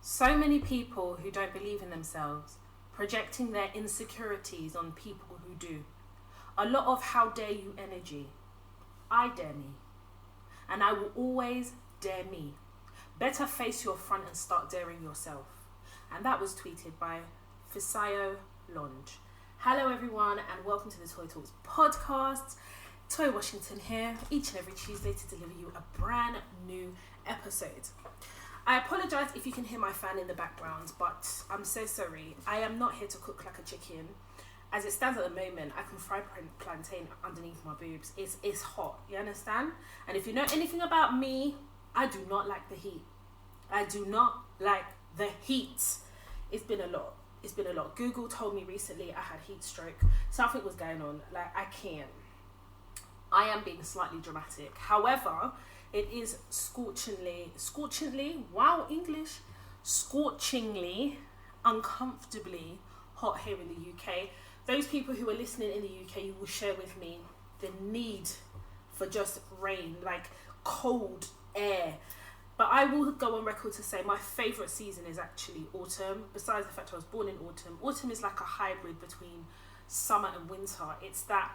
So many people who don't believe in themselves, projecting their insecurities on people who do. A lot of how dare you energy. I dare me. And I will always dare me. Better face your front and start daring yourself. And that was tweeted by Fisayo Longe. Hello everyone and welcome to the Toy Talks podcast. Toy Washington here, each and every Tuesday to deliver you a brand new episode. I apologise if you can hear my fan in the background, but I'm so sorry. I am not here to cook like a chicken. As it stands at the moment, I can fry plantain underneath my boobs. It's hot, you understand? And if you know anything about me, I do not like the heat. I do not like the heat. It's been a lot. Google told me recently I had heat stroke. Something was going on. Like, I can't. I am being slightly dramatic. However, it is scorchingly, wow, English, scorchingly, uncomfortably hot here in the UK. Those people who are listening in the UK, you will share with me the need for just rain, like cold air. But I will go on record to say my favourite season is actually autumn. Besides the fact I was born in autumn. Autumn is like a hybrid between summer and winter. It's that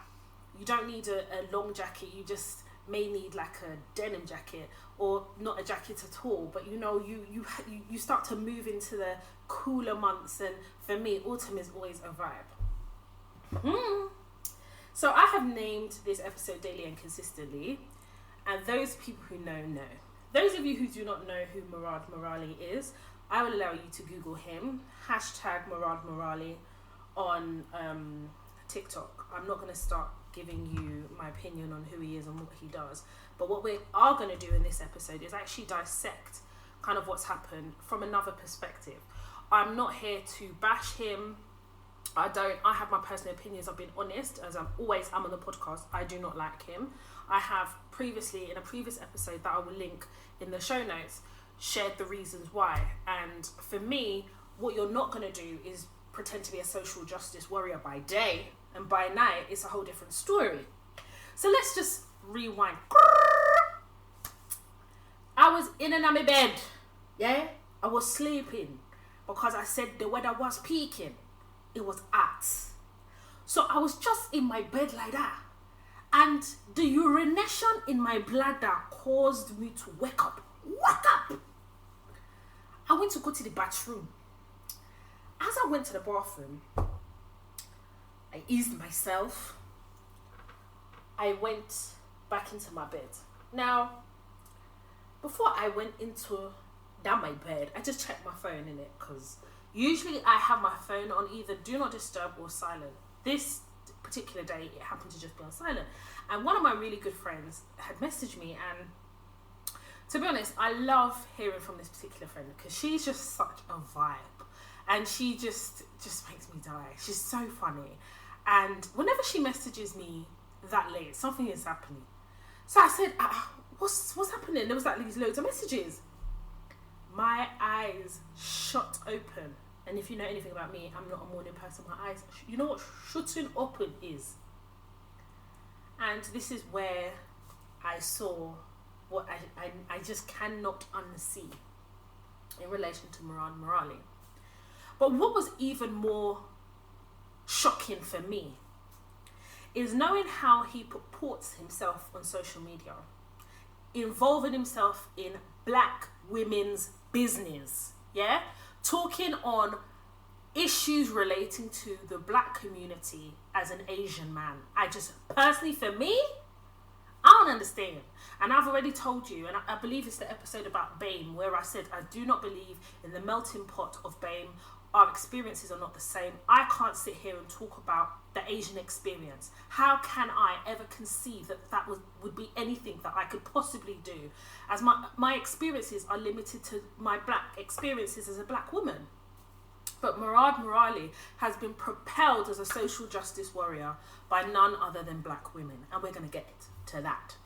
you don't need a long jacket, you just may need like a denim jacket, or not a jacket at all, but you know, you start to move into the cooler months, and for me autumn is always a vibe. So I have named this episode Daily and Consistently, and those people who know. Those of you who do not know who Murad Merali is, I will allow you to Google him, hashtag Murad Merali on TikTok. I'm not going to start giving you my opinion on who he is and what he does, but what we are going to do in this episode is actually dissect kind of what's happened from another perspective. I'm not here to bash him. I have my personal opinions. I've been honest, as I'm on the podcast. I do not like him. I have previously, in a previous episode that I will link in the show notes, shared the reasons why. And for me, what you're not going to do is pretend to be a social justice warrior by day, and by night it's a whole different story. So let's just rewind. I was in and out of my bed, yeah? I was sleeping because I said the weather was peaking. It was hot. So I was just in my bed like that, and the urination in my bladder caused me to wake up. I went to go to the bathroom. As I went to the bathroom, I eased myself. I went back into my bed. Now, before I went down my bed, I just checked my phone in it, because usually I have my phone on either do not disturb or silent. This particular day, it happened to just be on silent. And one of my really good friends had messaged me, and to be honest, I love hearing from this particular friend because she's just such a vibe. And she just makes me die. She's so funny. And whenever she messages me that late, something is happening. So I said, what's happening? There was like these loads of messages. My eyes shut open. And if you know anything about me, I'm not a morning person. My eyes, you know what shutting open is? And this is where I saw what I just cannot unsee in relation to Murad Merali. But what was even more shocking for me is knowing how he purports himself on social media, involving himself in black women's business, yeah? Talking on issues relating to the black community as an Asian man. I just, personally for me, I don't understand. And I've already told you, and I believe it's the episode about B.A.M.E, where I said I do not believe in the melting pot of B.A.M.E. Our experiences are not the same. I can't sit here and talk about the Asian experience. How can I ever conceive that would be anything that I could possibly do, as my experiences are limited to my black experiences as a black woman. But Murad Merali has been propelled as a social justice warrior by none other than black women, and we're going to get to that.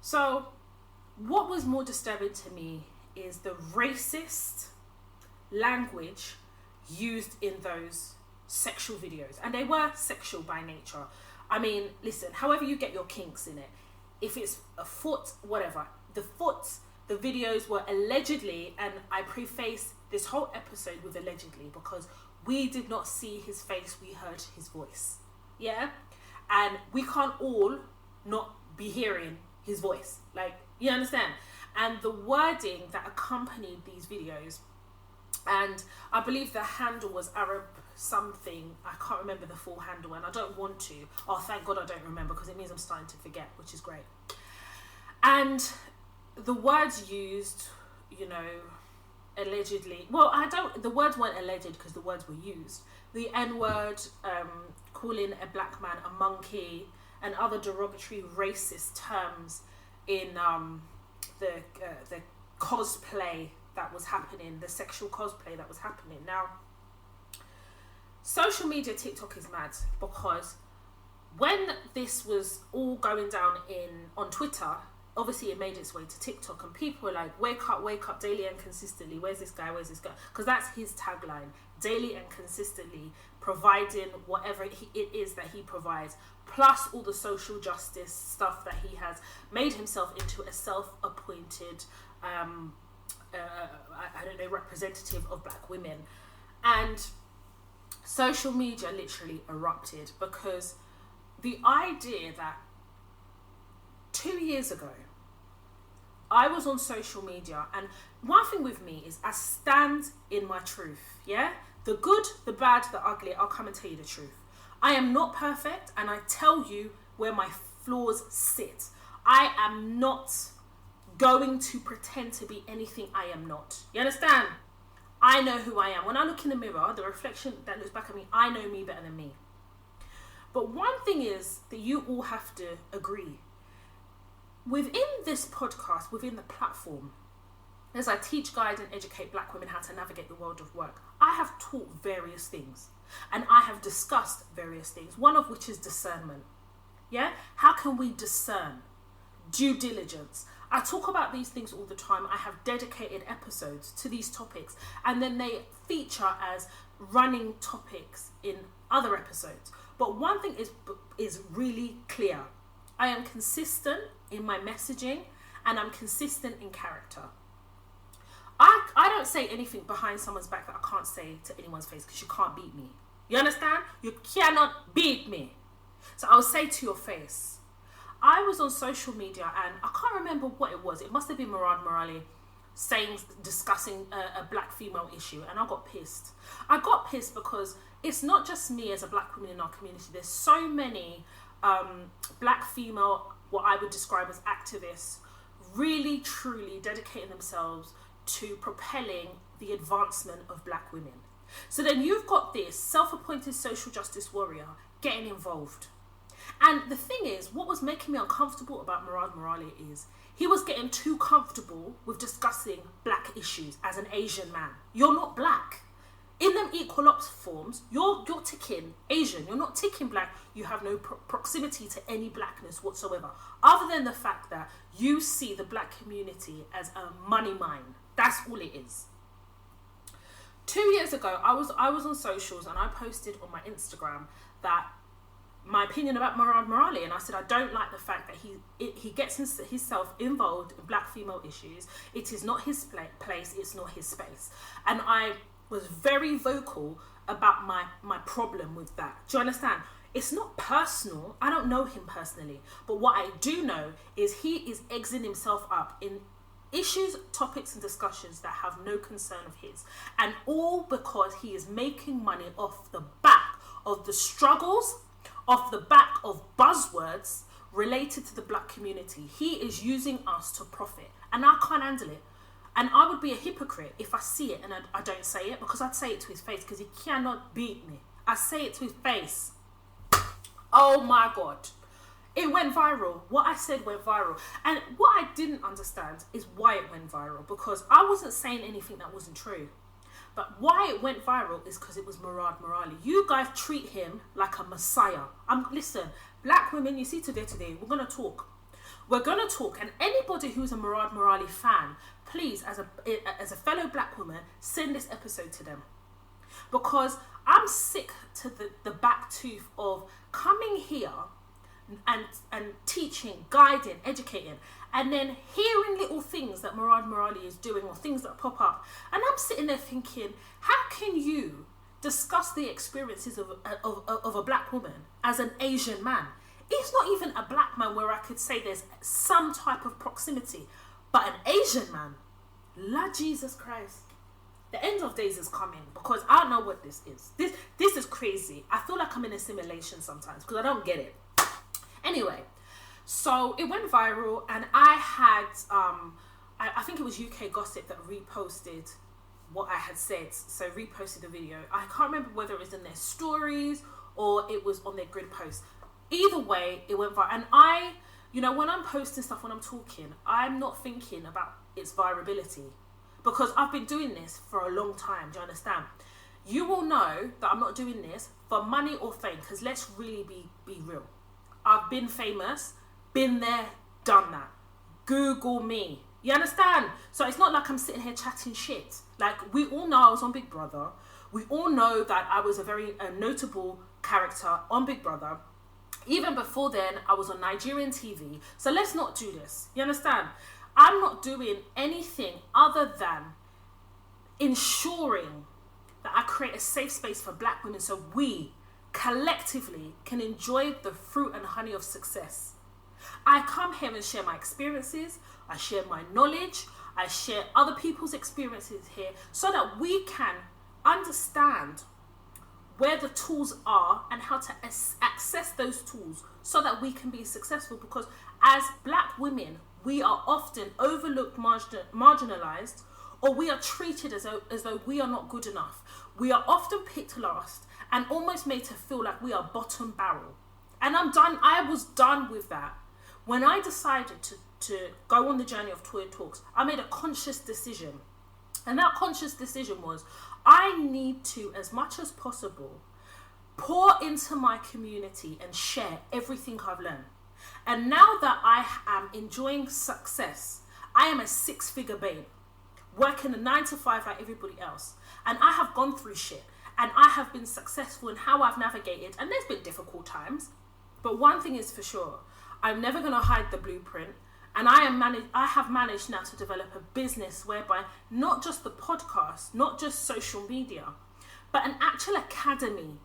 So what was more disturbing to me is the racist language used in those sexual videos, and they were sexual by nature. I mean, listen, however you get your kinks in it, if it's a foot, whatever, the foot the videos were allegedly, and I preface this whole episode with allegedly because we did not see his face, we heard his voice. Yeah? And we can't all not be hearing his voice. Like, you understand? And the wording that accompanied these videos, and I believe the handle was Arab something, I can't remember the full handle, and I don't want to. Oh, thank God I don't remember, because it means I'm starting to forget, which is great. And the words used, you know, allegedly, well, the words weren't alleged because the words were used. The N-word, calling a black man a monkey, and other derogatory racist terms in the cosplay that was happening, the sexual cosplay that was happening. Now, social media, TikTok is mad, because when this was all going down on Twitter, obviously it made its way to TikTok, and people were like, wake up daily and consistently, where's this guy, because that's his tagline, daily and consistently providing whatever it is that he provides, plus all the social justice stuff that he has made himself into a self-appointed I don't know, representative of black women. And social media literally erupted, because the idea that 2 years ago I was on social media, and one thing with me is I stand in my truth, yeah? The good, the bad, the ugly, I'll come and tell you the truth. I am not perfect, and I tell you where my flaws sit. I am not going to pretend to be anything I am not. You understand? I know who I am. When I look in the mirror, the reflection that looks back at me, I know me better than me. But one thing is that you all have to agree. Within this podcast, within the platform, as I teach, guide and educate black women how to navigate the world of work, I have taught various things, and I have discussed various things, one of which is discernment. Yeah? How can we discern? Due diligence. I talk about these things all the time. I have dedicated episodes to these topics, and then they feature as running topics in other episodes. But one thing is really clear. I am consistent in my messaging, and I'm consistent in character. I don't say anything behind someone's back that I can't say to anyone's face, because you can't beat me. You understand? You cannot beat me. So I'll say to your face. I was on social media, and I can't remember what it was. It must have been Murad Morali discussing a black female issue, and I got pissed. I got pissed because it's not just me as a black woman in our community. There's so many black female, what I would describe as activists, really truly dedicating themselves to propelling the advancement of black women. So then you've got this self-appointed social justice warrior getting involved. And the thing is, what was making me uncomfortable about Murad Morali is he was getting too comfortable with discussing black issues as an Asian man. You're not black. In them equal ops forms, you're ticking Asian. You're not ticking black. You have no proximity to any blackness whatsoever, other than the fact that you see the black community as a money mine. That's all it is. 2 years ago, I was on socials, and I posted on my Instagram that my opinion about Murad Morali, and I said I don't like the fact that he gets himself involved in black female issues. It is not his place, it's not his space. And I was very vocal about my problem with that. Do you understand? It's not personal. I don't know him personally, but what I do know is he is egging himself up in issues, topics and discussions that have no concern of his, and all because he is making money off the back of the struggles, off the back of buzzwords related to the black community. He is using us to profit, and I can't handle it. And I would be a hypocrite if I see it and I don't say it, because I'd say it to his face, because he cannot beat me. I say it to his face. Oh my God. It went viral. What I said went viral. And what I didn't understand is why it went viral, because I wasn't saying anything that wasn't true. But why it went viral is because it was Murad Morali. You guys treat him like a messiah. Listen, black women, you see today, we're going to talk. We're going to talk, and anybody who's a Murad Morali fan, please, as a fellow black woman, send this episode to them. Because I'm sick to the back tooth of coming here, and teaching, guiding, educating, and then hearing little things that Murad Merali is doing or things that pop up. And I'm sitting there thinking, how can you discuss the experiences of a black woman as an Asian man? It's not even a black man where I could say there's some type of proximity, but an Asian man, Lord Jesus Christ. The end of days is coming, because I don't know what this is. This is crazy. I feel like I'm in a simulation sometimes because I don't get it. Anyway, so it went viral, and I had, I think it was UK Gossip that reposted what I had said. So reposted the video. I can't remember whether it was in their stories or it was on their grid post. Either way, it went viral. And I, when I'm posting stuff, when I'm talking, I'm not thinking about its virability, because I've been doing this for a long time. Do you understand? You will know that I'm not doing this for money or fame, because let's really be real. I've been famous, been there, done that. Google me. You understand? So it's not like I'm sitting here chatting shit. Like, we all know I was on Big Brother. We all know that I was a very notable character on Big Brother. Even before then, I was on Nigerian TV. So let's not do this. You understand? I'm not doing anything other than ensuring that I create a safe space for black women so we collectively can enjoy the fruit and honey of success. I come here and share my experiences, I share my knowledge, I share other people's experiences here so that we can understand where the tools are and how to access those tools so that we can be successful. Because as black women, we are often overlooked, marginalized, or we are treated as though we are not good enough. We are often picked last and almost made to feel like we are bottom barrel. And I'm done. I was done with that. When I decided to go on the journey of Toy Talks, I made a conscious decision. And that conscious decision was, I need to, as much as possible, pour into my community and share everything I've learned. And now that I am enjoying success, I am a 6-figure babe, working a 9 to 5 like everybody else. And I have gone through shit. And I have been successful in how I've navigated. And there's been difficult times. But one thing is for sure, I'm never going to hide the blueprint. And I have managed now to develop a business whereby not just the podcast, not just social media, but an actual academy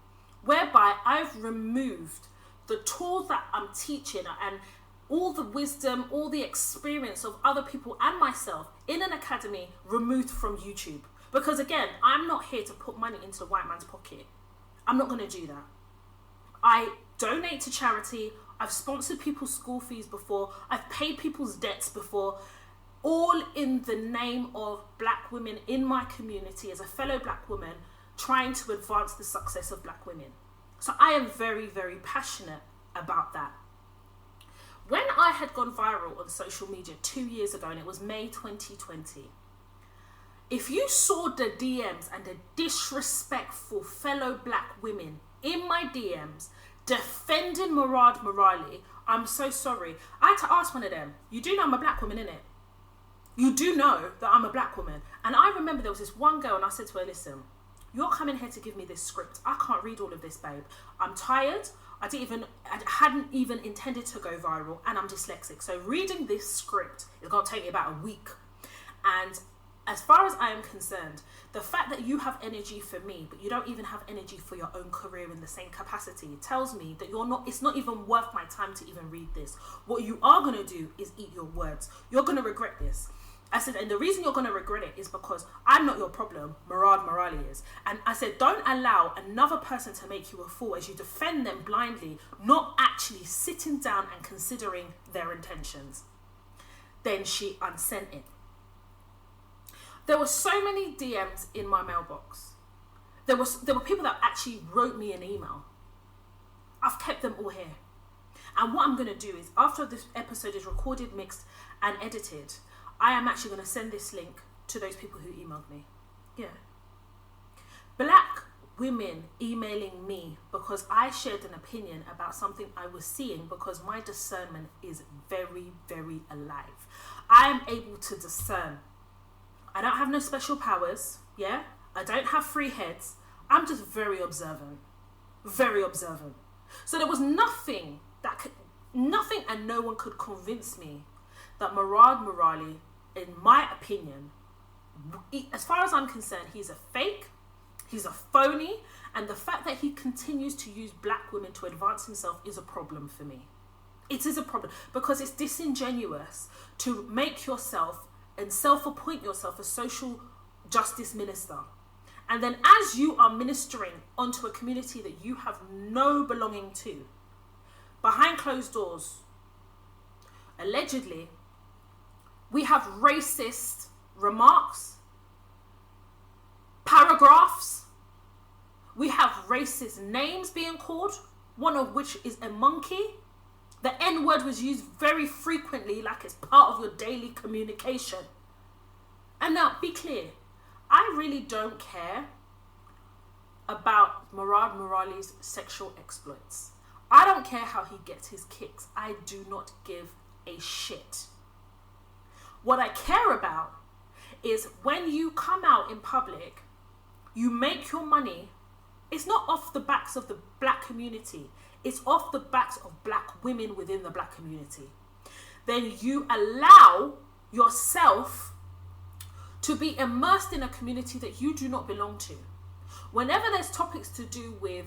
whereby I've removed the tools that I'm teaching and all the wisdom, all the experience of other people and myself in an academy removed from YouTube. Because again, I'm not here to put money into the white man's pocket. I'm not going to do that. I donate to charity. I've sponsored people's school fees before. I've paid people's debts before. All in the name of black women in my community as a fellow black woman trying to advance the success of black women. So I am very, very passionate about that. When I had gone viral on social media 2 years ago, and it was May 2020, if you saw the DMs and the disrespectful fellow black women in my DMs defending Murad Merali, I'm so sorry. I had to ask one of them, you do know I'm a black woman, innit? You do know that I'm a black woman. And I remember there was this one girl and I said to her, listen, you're coming here to give me this script. I can't read all of this, babe. I'm tired. I hadn't even intended to go viral, and I'm dyslexic. So reading this script is going to take me about a week. And as far as I am concerned, the fact that you have energy for me, but you don't even have energy for your own career in the same capacity, tells me that it's not even worth my time to even read this. What you are going to do is eat your words. You're going to regret this. I said, and the reason you're going to regret it is because I'm not your problem, Murad Merali is. And I said, don't allow another person to make you a fool as you defend them blindly, not actually sitting down and considering their intentions. Then she unsent it. There were so many DMs in my mailbox. There were people that actually wrote me an email. I've kept them all here. And what I'm going to do is, after this episode is recorded, mixed, and edited, I am actually going to send this link to those people who emailed me. Yeah. Black women emailing me because I shared an opinion about something I was seeing, because my discernment is very, very alive. I am able to discern. I don't have no special powers, yeah? I don't have 3 heads. I'm just very observant. Very observant. So there was nothing that Nothing and no one could convince me that Murad Murali, in my opinion, as far as I'm concerned, he's a fake, he's a phony, and the fact that he continues to use black women to advance himself is a problem for me. It is a problem because it's disingenuous to make yourself and self-appoint yourself a social justice minister. And then as you are ministering onto a community that you have no belonging to, behind closed doors, allegedly, we have racist remarks, paragraphs, we have racist names being called, one of which is a monkey. The N-word was used very frequently, like it's part of your daily communication. And now, be clear, I really don't care about Murad Murali's sexual exploits. I don't care how he gets his kicks. I do not give a shit. What I care about is when you come out in public, you make your money. It's not off the backs of the black community. It's off the backs of black women within the black community. Then you allow yourself to be immersed in a community that you do not belong to. Whenever there's topics to do with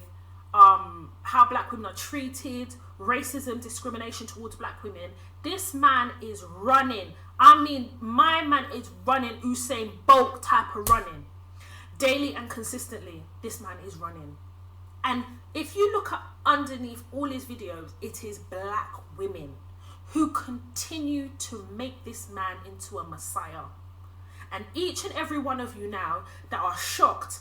how black women are treated, racism, discrimination towards black women, this man is running. I mean, my man is running Usain Bolt type of running. Daily and consistently, this man is running. And if you look up underneath all his videos, it is black women who continue to make this man into a messiah. And each and every one of you now that are shocked,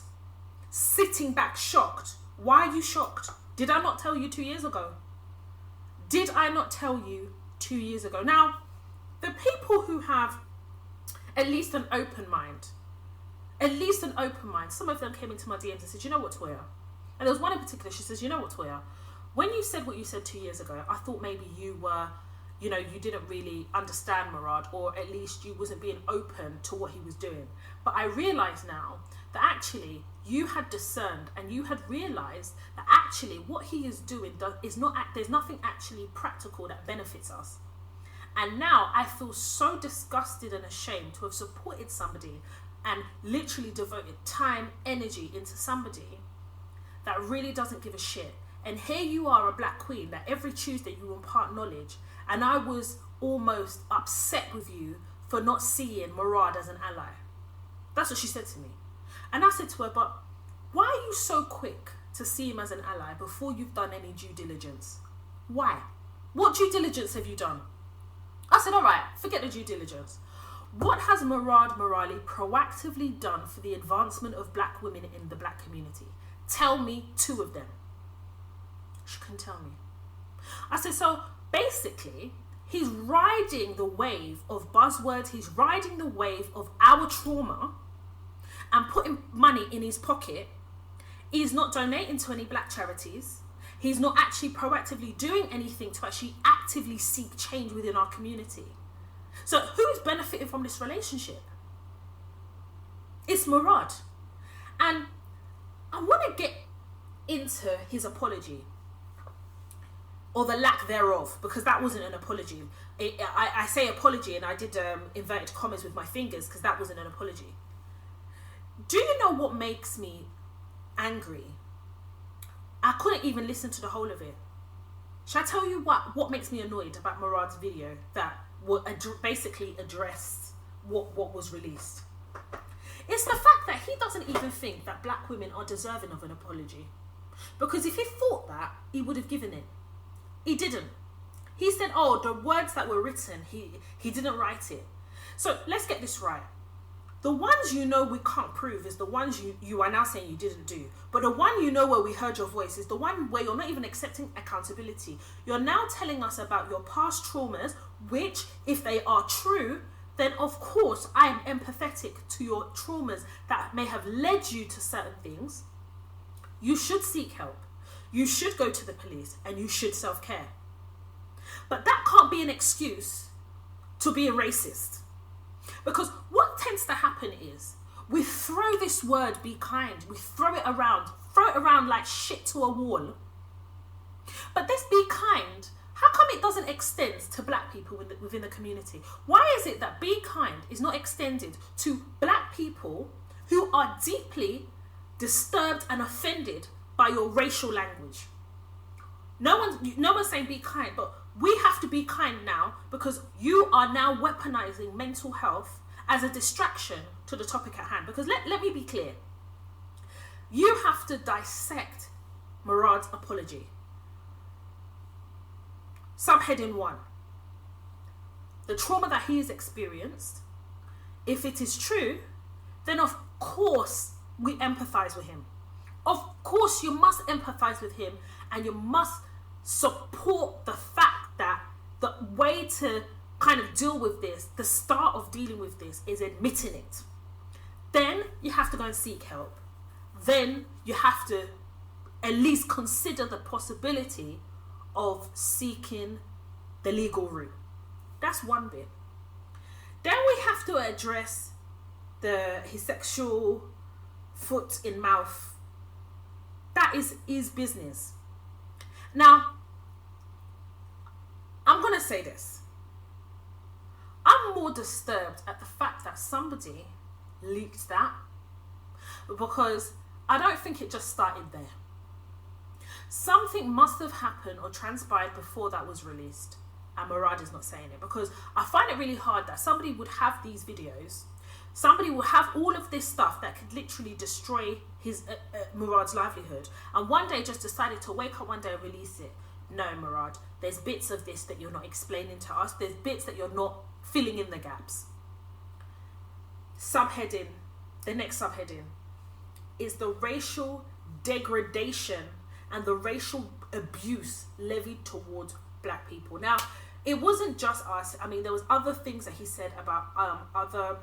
sitting back shocked. Why are you shocked? Did I not tell you 2 years ago? Did I not tell you 2 years ago? Now, the people who have at least an open mind, some of them came into my DMs and said, you know what, Toya? And there was one in particular, she says, you know what, Toya? When you said what you said 2 years ago, I thought maybe you were, you didn't really understand Murad, or at least you wasn't being open to what he was doing. But I realise now that actually you had discerned and you had realised that actually what he is doing there's nothing actually practical that benefits us. And now I feel so disgusted and ashamed to have supported somebody and literally devoted time, energy into somebody that really doesn't give a shit. And here you are, a black queen, that every Tuesday you impart knowledge, and I was almost upset with you for not seeing Murad as an ally. That's what she said to me. And I said to her, but why are you so quick to see him as an ally before you've done any due diligence? Why? What due diligence have you done? I said, all right, forget the due diligence. What has Murad Murali proactively done for the advancement of black women in the black community? Tell me 2 of them. She couldn't tell me. I said, so basically, he's riding the wave of buzzwords. He's riding the wave of our trauma and putting money in his pocket. He's not donating to any black charities. He's not actually proactively doing anything to actually actively seek change within our community. So who's benefiting from this relationship? It's Murad. And I want to get into his apology, or the lack thereof, because that wasn't an apology. I say apology, and I did inverted commas with my fingers because that wasn't an apology. Do you know what makes me angry? I couldn't even listen to the whole of it. Shall I tell you what makes me annoyed about Murad's video that basically addressed what was released? It's the fact that he doesn't even think that black women are deserving of an apology. Because if he thought that, he would have given it. He didn't. He said, oh, the words that were written, he didn't write it. So let's get this right. The ones you know we can't prove is the ones you are now saying you didn't do. But the one you know where we heard your voice is the one where you're not even accepting accountability. You're now telling us about your past traumas, which, if they are true, then of course I am empathetic to your traumas that may have led you to certain things. You should seek help. You should go to the police, and you should self-care. But that can't be an excuse to be a racist. Because what tends to happen is we throw this word, be kind, we throw it around like shit to a wall. But this be kind How come it doesn't extend to black people within the community? Why is it that be kind is not extended to black people who are deeply disturbed and offended by your racial language? No one's saying be kind, but we have to be kind now because you are now weaponizing mental health as a distraction to the topic at hand. Because let me be clear. You have to dissect Murad's apology. Subheading 1. The trauma that he has experienced, if it is true, then of course we empathize with him. Of course you must empathize with him, and you must support the fact that the way to kind of deal with this, the start of dealing with this, is admitting it. Then you have to go and seek help. Then you have to at least consider the possibility of seeking the legal route. That's one bit. Then we have to address his sexual foot in mouth. That is business. Now, I'm going to say this. I'm more disturbed at the fact that somebody leaked that, because I don't think it just started there. Something must have happened or transpired before that was released, and Murad is not saying it, because I find it really hard that somebody would have these videos, somebody will have all of this stuff that could literally destroy his Murad's livelihood, and one day just decided to wake up one day and release it. No, Murad, there's bits of this that you're not explaining to us. There's bits that you're not filling in the gaps. Subheading, the next subheading, is the racial degradation and the racial abuse levied towards black people. Now, it wasn't just us. I mean, there was other things that he said about other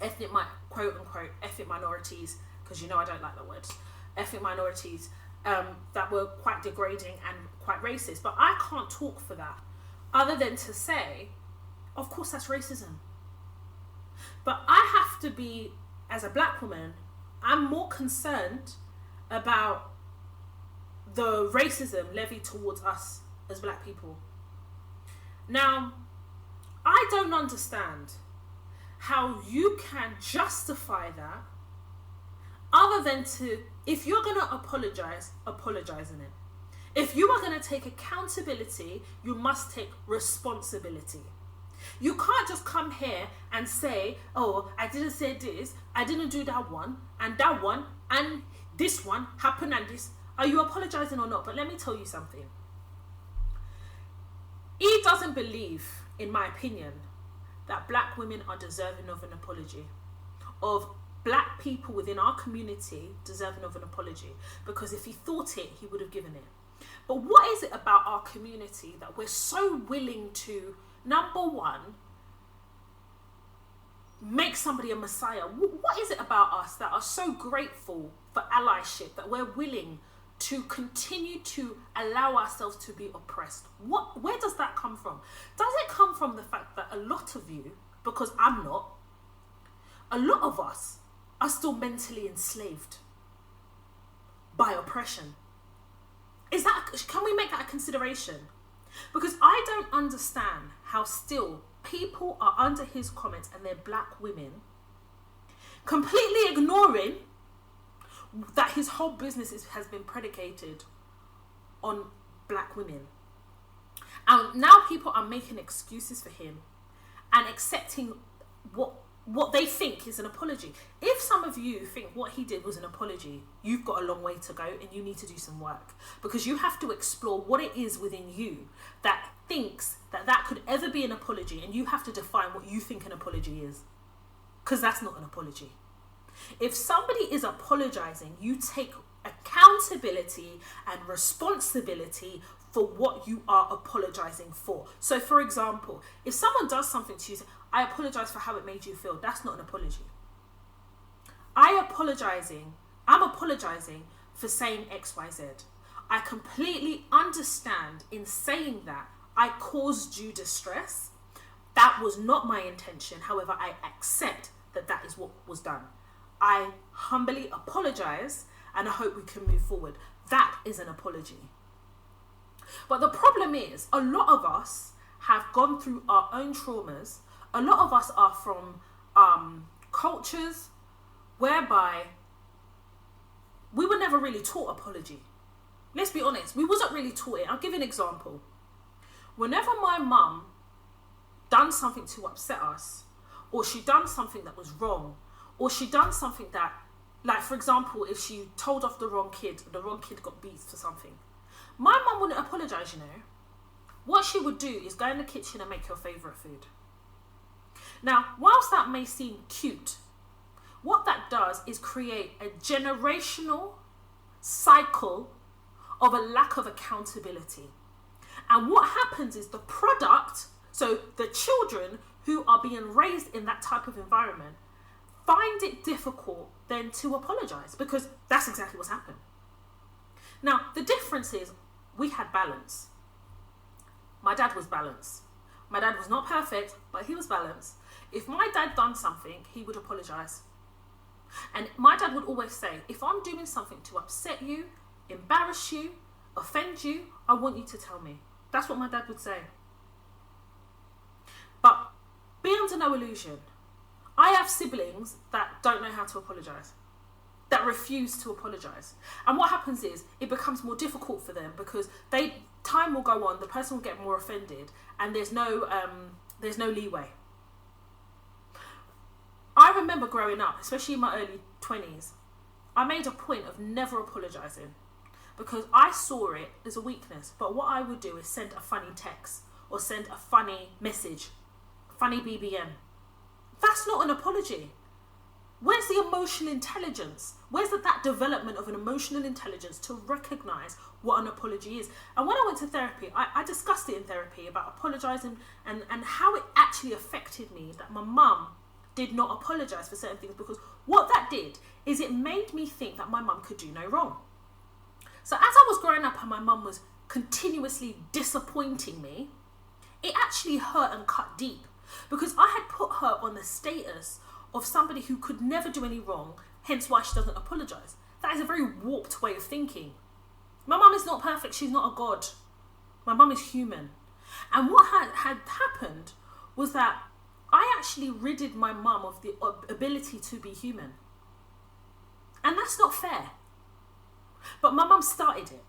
ethnic, quote unquote, ethnic minorities, because you know I don't like the word, ethnic minorities, that were quite degrading and quite racist. But I can't talk for that, other than to say, of course that's racism. But I have to be, as a black woman, I'm more concerned about the racism levied towards us as black people. Now, I don't understand how you can justify that other than to, if you're going to apologize in it. If you are going to take accountability, you must take responsibility. You can't just come here and say, oh, I didn't say this, I didn't do that one, and this one happened, and this. Are you apologizing or not? But let me tell you something. He doesn't believe, in my opinion, that black women are deserving of an apology, of black people within our community deserving of an apology, because if he thought it, he would have given it. But what is it about our community that we're so willing to, number one, make somebody a messiah? What is it about us that are so grateful for allieship, that we're willing to continue to allow ourselves to be oppressed? Where does that come from? Does it come from the fact that a lot of you, because I'm not, a lot of us are still mentally enslaved by oppression? Can we make that a consideration? Because I don't understand how still people are under his comments, and they're black women, completely ignoring that his whole business has been predicated on black women. And now people are making excuses for him and accepting what they think is an apology. If some of you think what he did was an apology, you've got a long way to go, and you need to do some work, because you have to explore what it is within you that thinks that could ever be an apology, and you have to define what you think an apology is, because that's not an apology. If somebody is apologizing, you take accountability and responsibility for what you are apologizing for. So, for example, if someone does something to you, say, I apologize for how it made you feel, that's not an apology. I'm apologizing for saying XYZ. I completely understand in saying that I caused you distress. That was not my intention. However, I accept that is what was done. I humbly apologize, and I hope we can move forward. That is an apology. But the problem is, a lot of us have gone through our own traumas. A lot of us are from cultures whereby we were never really taught apology. Let's be honest, we wasn't really taught it. I'll give you an example. Whenever my mum done something to upset us, or she done something that was wrong, or she done something that, like for example, if she told off the wrong kid got beat for something, my mum wouldn't apologise, you know. What she would do is go in the kitchen and make your favourite food. Now, whilst that may seem cute, what that does is create a generational cycle of a lack of accountability. And what happens is the product, so the children who are being raised in that type of environment, find it difficult then to apologise, because that's exactly what's happened. Now, the difference is we had balance. My dad was balanced. My dad was not perfect, but he was balanced. If my dad done something, he would apologise. And my dad would always say, if I'm doing something to upset you, embarrass you, offend you, I want you to tell me. That's what my dad would say. But be under no illusion. I have siblings that don't know how to apologise, that refuse to apologise. And what happens is it becomes more difficult for them because time will go on, the person will get more offended, and there's no leeway. I remember growing up, especially in my early 20s, I made a point of never apologising because I saw it as a weakness. But what I would do is send a funny text or send a funny message, funny BBM. That's not an apology. Where's the emotional intelligence? Where's that development of an emotional intelligence to recognise what an apology is? And when I went to therapy, I discussed it in therapy about apologising and how it actually affected me that my mum did not apologise for certain things, because what that did is it made me think that my mum could do no wrong. So as I was growing up and my mum was continuously disappointing me, it actually hurt and cut deep, because I had put her on the status of somebody who could never do any wrong, hence why she doesn't apologise. That is a very warped way of thinking. My mum is not perfect, she's not a god. My mum is human. And what had happened was that I actually ridded my mum of the ability to be human. And that's not fair. But my mum started it.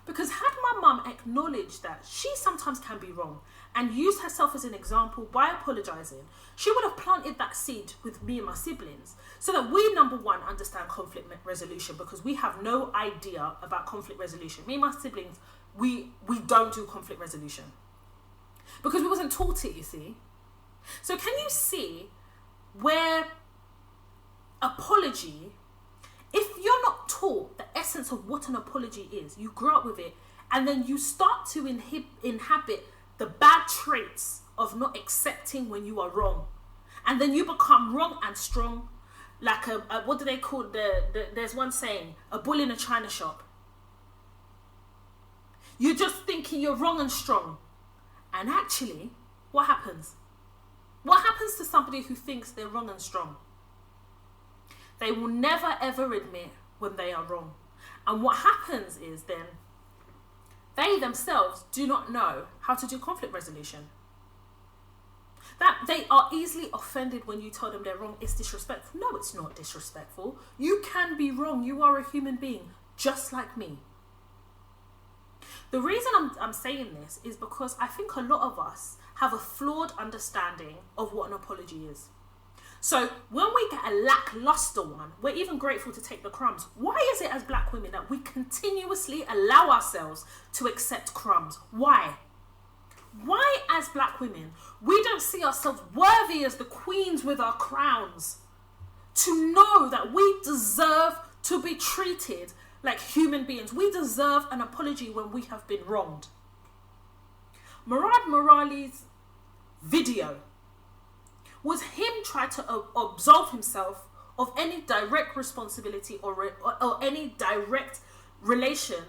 Because had my mum acknowledged that she sometimes can be wrong and used herself as an example by apologising, she would have planted that seed with me and my siblings so that we, number one, understand conflict resolution, because we have no idea about conflict resolution. Me and my siblings, we don't do conflict resolution because we wasn't taught it, you see. So can you see where apology, if you're not taught the essence of what an apology is, you grow up with it, and then you start to inhabit the bad traits of not accepting when you are wrong, and then you become wrong and strong, like what do they call there's one saying, a bull in a china shop. You're just thinking you're wrong and strong, and actually, what happens? What happens to somebody who thinks they're wrong and strong? They will never ever admit when they are wrong. And what happens is then they themselves do not know how to do conflict resolution. That they are easily offended when you tell them they're wrong. It's disrespectful. No, it's not disrespectful. You can be wrong. You are a human being just like me. The reason I'm saying this is because I think a lot of us have a flawed understanding of what an apology is. So when we get a lackluster one, we're even grateful to take the crumbs. Why is it as black women that we continuously allow ourselves to accept crumbs? Why? Why as black women, we don't see ourselves worthy as the queens with our crowns to know that we deserve to be treated like human beings? We deserve an apology when we have been wronged. Murad Morali's video was him trying to absolve himself of any direct responsibility or any direct relation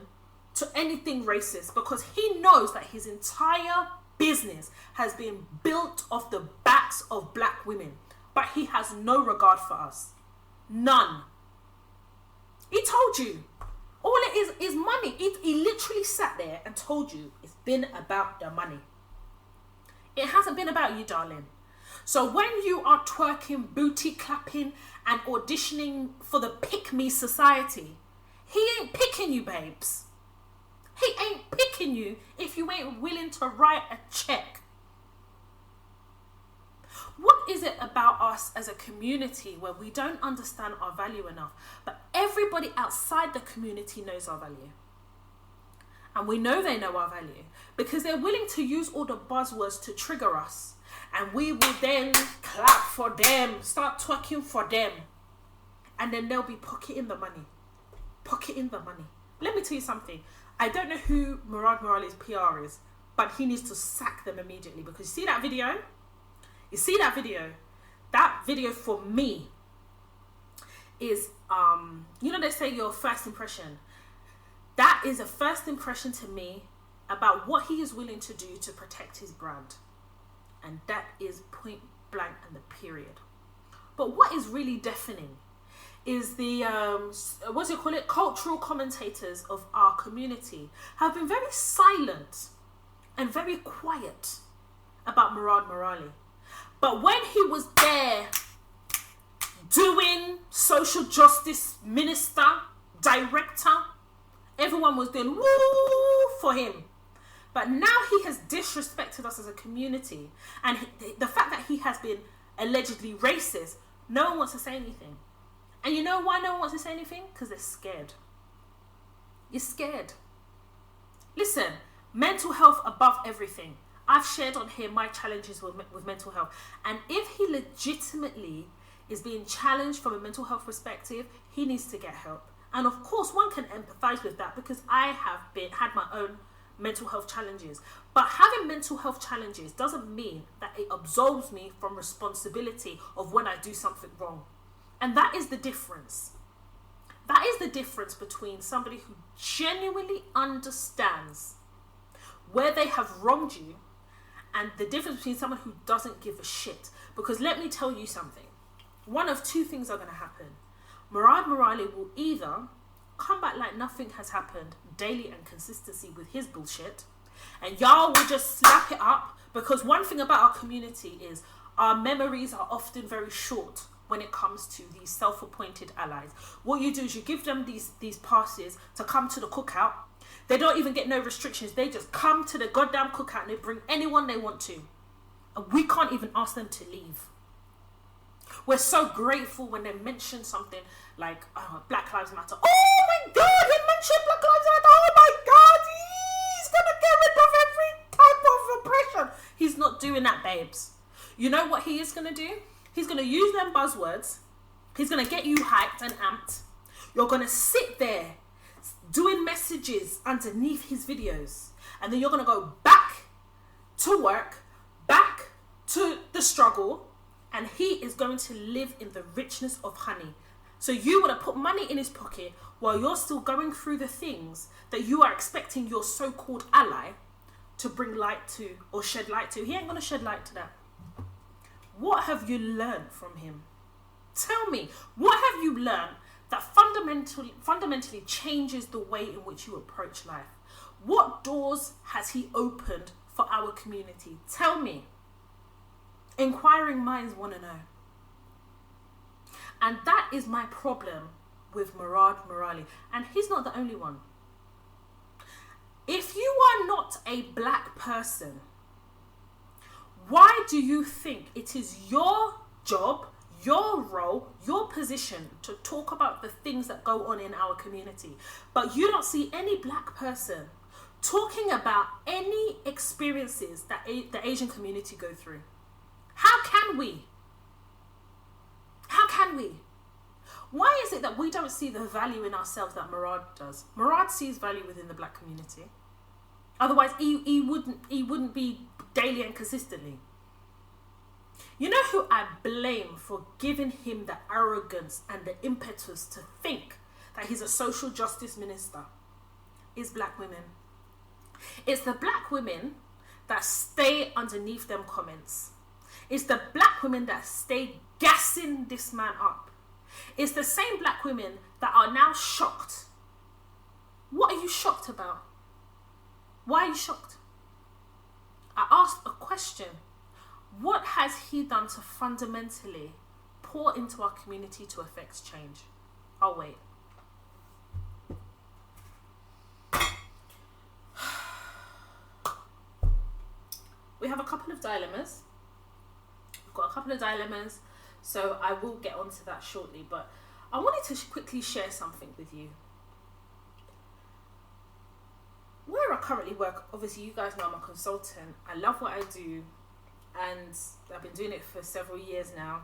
to anything racist, because he knows that his entire business has been built off the backs of black women, but he has no regard for us. None. He told you, All it is money. He literally sat there and told you it's been about the money. It hasn't been about you, darling. So when you are twerking, booty clapping, and auditioning for the pick-me society, he ain't picking you, babes. He ain't picking you if you ain't willing to write a check. What is it about us as a community where we don't understand our value enough, but everybody outside the community knows our value? And we know they know our value because they're willing to use all the buzzwords to trigger us. And we will then clap for them, start twerking for them. And then they'll be pocketing the money. Pocketing the money. Let me tell you something. I don't know who Murad Morali's PR is, but he needs to sack them immediately. Because you see that video? You see that video? That video for me is, you know they say your first impression. That is a first impression to me about what he is willing to do to protect his brand. And that is point blank and the period. But what is really deafening is the, cultural commentators of our community have been very silent and very quiet about Murad Morali. But when he was there doing social justice minister, director, everyone was doing woo for him. But now he has disrespected us as a community. And the fact that he has been allegedly racist, no one wants to say anything. And you know why no one wants to say anything? Because they're scared. You're scared. Listen, mental health above everything. I've shared on here my challenges with mental health. And if he legitimately is being challenged from a mental health perspective, he needs to get help. And of course, one can empathize with that because I have had my own mental health challenges. But having mental health challenges doesn't mean that it absolves me from responsibility of when I do something wrong. And that is the difference. That is the difference between somebody who genuinely understands where they have wronged you and the difference between someone who doesn't give a shit. Because let me tell you something. One of two things are going to happen. Murad Morali will either come back like nothing has happened, daily and consistency with his bullshit, and y'all will just slap it up. Because one thing about our community is our memories are often very short when it comes to these self-appointed allies. What you do is you give them these passes to come to the cookout. They don't even get no restrictions. They just come to the goddamn cookout and they bring anyone they want to. And we can't even ask them to leave. We're so grateful when they mention something like Black Lives Matter. Oh my God, he mentioned Black Lives Matter. Oh my God, he's going to get rid of every type of oppression. He's not doing that, babes. You know what he is going to do? He's going to use them buzzwords. He's going to get you hyped and amped. You're going to sit there doing messages underneath his videos. And then you're going to go back to work, back to the struggle. And he is going to live in the richness of honey. So you want to put money in his pocket while you're still going through the things that you are expecting your so-called ally to bring light to or shed light to. He ain't going to shed light to that. What have you learned from him? Tell me, what have you learned that fundamentally changes the way in which you approach life? What doors has he opened for our community? Tell me. Inquiring minds want to know. And that is my problem with Murad Morali. And he's not the only one. If you are not a black person, why do you think it is your job, your role, your position to talk about the things that go on in our community? But you don't see any black person talking about any experiences that the Asian community go through. How can we? How can we? Why is it that we don't see the value in ourselves that Murad does? Murad sees value within the black community. Otherwise, he wouldn't be daily and consistently. You know who I blame for giving him the arrogance and the impetus to think that he's a social justice minister? Is black women. It's the black women that stay underneath them comments. It's the black women that stay gassing this man up. It's the same black women that are now shocked What are you shocked about? Why are you shocked? I asked a question. What has he done to fundamentally pour into our community to affect change? I'll wait. We have a couple of dilemmas. We've got a couple of dilemmas, so I will get onto that shortly, but I wanted to quickly share something with you. Where I currently work, obviously you guys know I'm a consultant. I love what I do, and I've been doing it for several years now.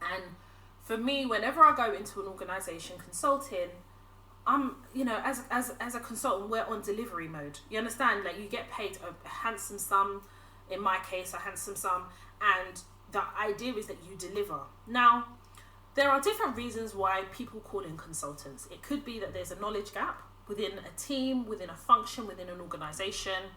And for me, whenever I go into an organisation consulting, I'm, you know, as a consultant, we're on delivery mode. You understand? Like, you get paid a handsome sum, in my case, a handsome sum, and the idea is that you deliver. Now, there are different reasons why people call in consultants. It could be that there's a knowledge gap within a team, within a function, within an organisation.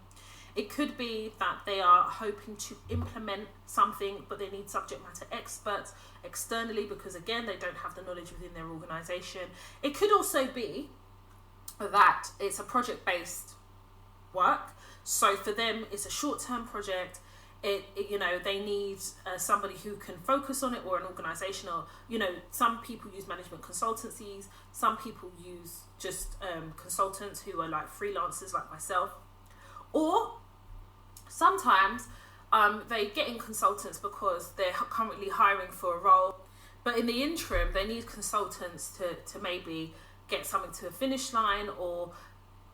It could be that they are hoping to implement something, but they need subject matter experts externally because, again, they don't have the knowledge within their organisation. It could also be that it's a project-based work. So for them, it's a short-term project. You know, they need somebody who can focus on it, or an organisation, or, you know, some people use management consultancies. Some people use just consultants who are like freelancers like myself. Or sometimes they get in consultants because they're currently hiring for a role, but in the interim they need consultants to maybe get something to a finish line, or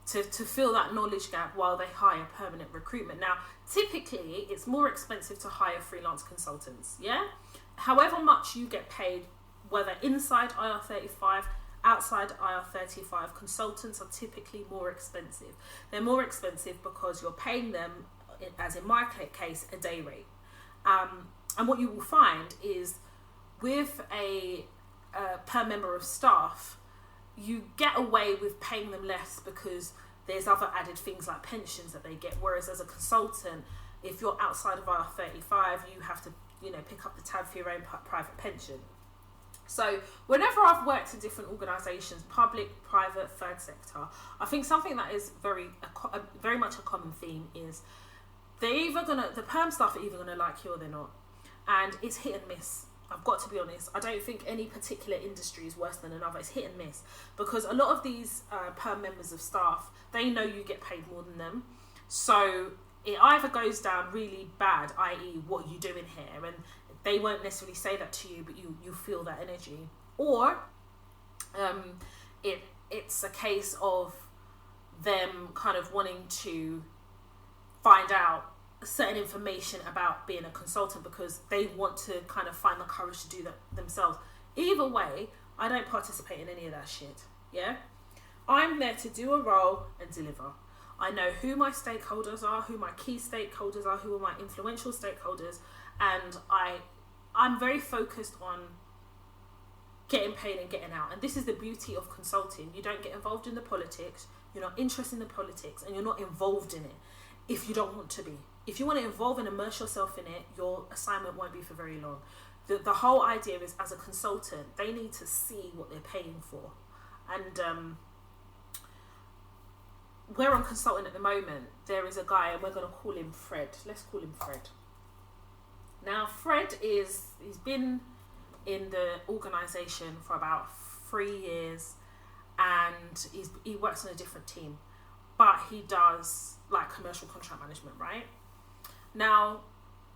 to fill that knowledge gap while they hire permanent recruitment. Now, typically it's more expensive to hire freelance consultants, yeah? However much you get paid, whether inside IR35, outside IR35, consultants are typically more expensive. They're more expensive because you're paying them, as in my case, a day rate. And what you will find is with a per member of staff, you get away with paying them less because there's other added things like pensions that they get. Whereas as a consultant, if you're outside of IR35, you have to, you know, pick up the tab for your own private pension. So whenever I've worked in different organisations, public, private, third sector, I think something that is very much a common theme is the perm staff are either gonna like you or they're not, and it's hit and miss. I've got to be honest. I don't think any particular industry is worse than another. It's hit and miss, because a lot of these perm members of staff, they know you get paid more than them, so it either goes down really bad, i.e. what are you doing here, and they won't necessarily say that to you, but you feel that energy, or it's a case of them kind of wanting to find out certain information about being a consultant because they want to kind of find the courage to do that themselves. Either way, I don't participate in any of that shit, yeah? I'm there to do a role and deliver. I know who my stakeholders are, who my key stakeholders are, who are my influential stakeholders, and I'm very focused on getting paid and getting out. And this is the beauty of consulting. You don't get involved in the politics, you're not interested in the politics, and you're not involved in it if you don't want to be. If you want to involve and immerse yourself in it, your assignment won't be for very long. The whole idea is, as a consultant, they need to see what they're paying for. And we're on consulting at the moment. There is a guy, and we're going to call him Fred. Let's call him Fred. Now, Fred he's been in the organisation for about 3 years, and he works on a different team, but he does like commercial contract management, right? Now,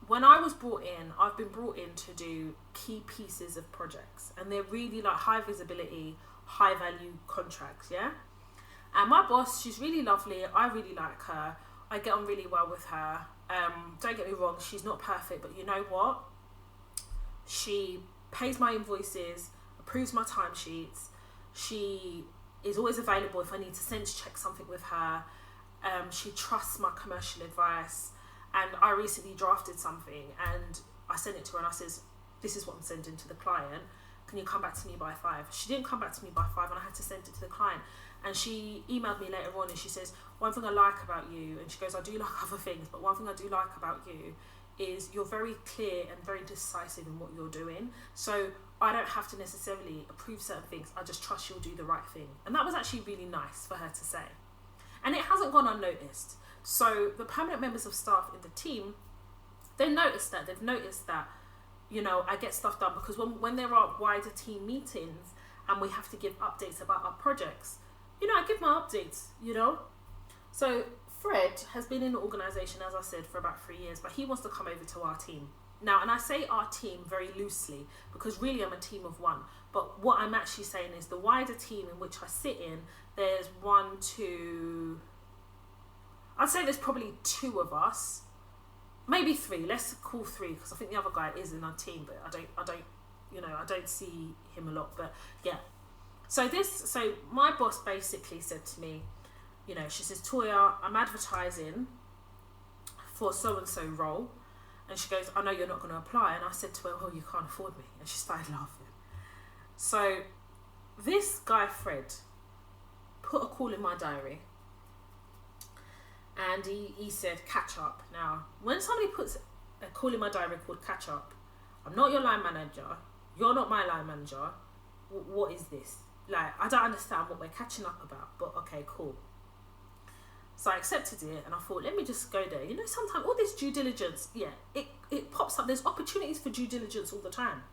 when I was brought in, I've been brought in to do key pieces of projects, and they're really like high visibility, high value contracts, yeah? And my boss, she's really lovely. I really like her. I get on really well with her. Don't get me wrong, she's not perfect, but you know what? She pays my invoices, approves my timesheets. She is always available if I need to sense check something with her. She trusts my commercial advice. And I recently drafted something and I sent it to her and I says, this is what I'm sending to the client. Can you come back to me by 5? She didn't come back to me by 5 and I had to send it to the client. And she emailed me later on and she says, one thing I like about you, and she goes, I do like other things, but one thing I do like about you is you're very clear and very decisive in what you're doing. So I don't have to necessarily approve certain things. I just trust you'll do the right thing. And that was actually really nice for her to say. And it hasn't gone unnoticed. So the permanent members of staff in the team, they've noticed that, you know, I get stuff done, because when there are wider team meetings and we have to give updates about our projects, you know, I give my updates, you know. So Fred has been in the organisation, as I said, for about 3 years, but he wants to come over to our team. Now, and I say our team very loosely, because really I'm a team of one. But what I'm actually saying is the wider team in which I sit in, there's I'd say there's probably 2 of us, maybe 3. Let's call 3, because I think the other guy is in our team, but I don't see him a lot. But yeah. So my boss basically said to me, you know, she says, Toya, I'm advertising for so-and-so role. And she goes, I know you're not going to apply. And I said to her, oh, you can't afford me. And she started laughing. So this guy, Fred, put a call in my diary. And he said, catch up. Now, when somebody puts a call in my diary called catch up, I'm not your line manager. You're not my line manager. What is this? Like, I don't understand what we're catching up about. But okay, cool. So I accepted it, and I thought, let me just go there. You know, sometimes all this due diligence, yeah, it pops up. There's opportunities for due diligence all the time.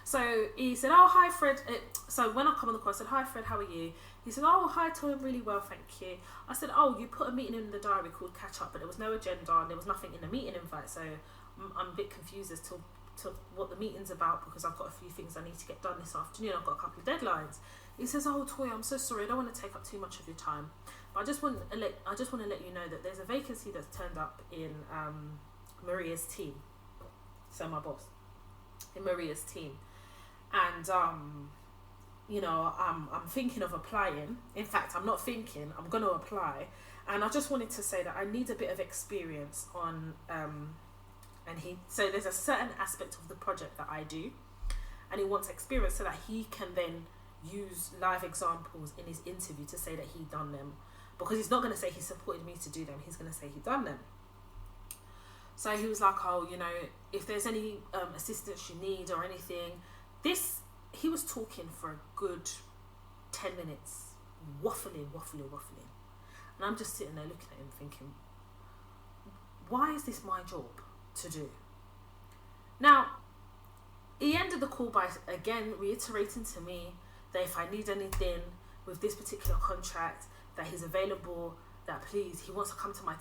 So he said, oh, hi, Fred. So when I come on the call, I said, hi, Fred, how are you? He said, oh, hi, Toy, I'm really well, thank you. I said, oh, you put a meeting in the diary called catch up, but there was no agenda, and there was nothing in the meeting invite. So I'm a bit confused as to what the meeting's about, because I've got a few things I need to get done this afternoon. I've got a couple of deadlines. He says, oh, Toy, I'm so sorry. I don't want to take up too much of your time. But I just want to let you know that there's a vacancy that's turned up in Maria's team. So my boss, in Maria's team, and you know, I'm thinking of applying. In fact, I'm not thinking. I'm going to apply, and I just wanted to say that I need a bit of experience on. So there's a certain aspect of the project that I do, and he wants experience so that he can then use live examples in his interview to say that he done them. Because he's not going to say he supported me to do them. He's going to say he done them. So he was like, oh, you know, if there's any assistance you need or anything. He was talking for a good 10 minutes. Waffling. And I'm just sitting there looking at him thinking, why is this my job to do? Now, he ended the call by, again, reiterating to me that if I need anything with this particular contract, that he's available, that please, he wants to come to my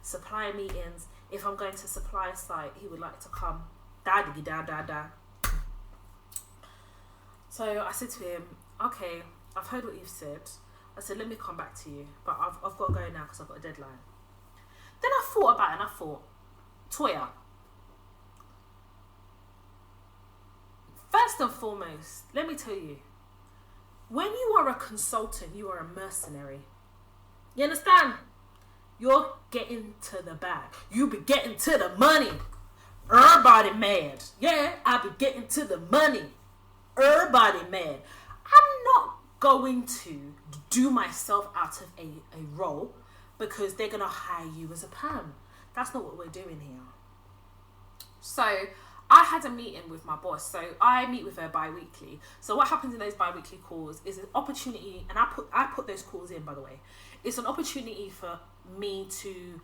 supplier meetings. If I'm going to supplier site, he would like to come. Da. So I said to him, okay, I've heard what you've said. I said, let me come back to you, but I've got to go now because I've got a deadline. Then I thought about it, and I thought, Toya, first and foremost, let me tell you, when you are a consultant, you are a mercenary. You understand? You're getting to the bag. You be getting to the money. Everybody mad. Yeah, I be getting to the money. Everybody mad. I'm not going to do myself out of a role because they're going to hire you as a perm. That's not what we're doing here. So I had a meeting with my boss. So I meet with her bi-weekly. So what happens in those bi-weekly calls is an opportunity, and I put those calls in, by the way. It's an opportunity for me to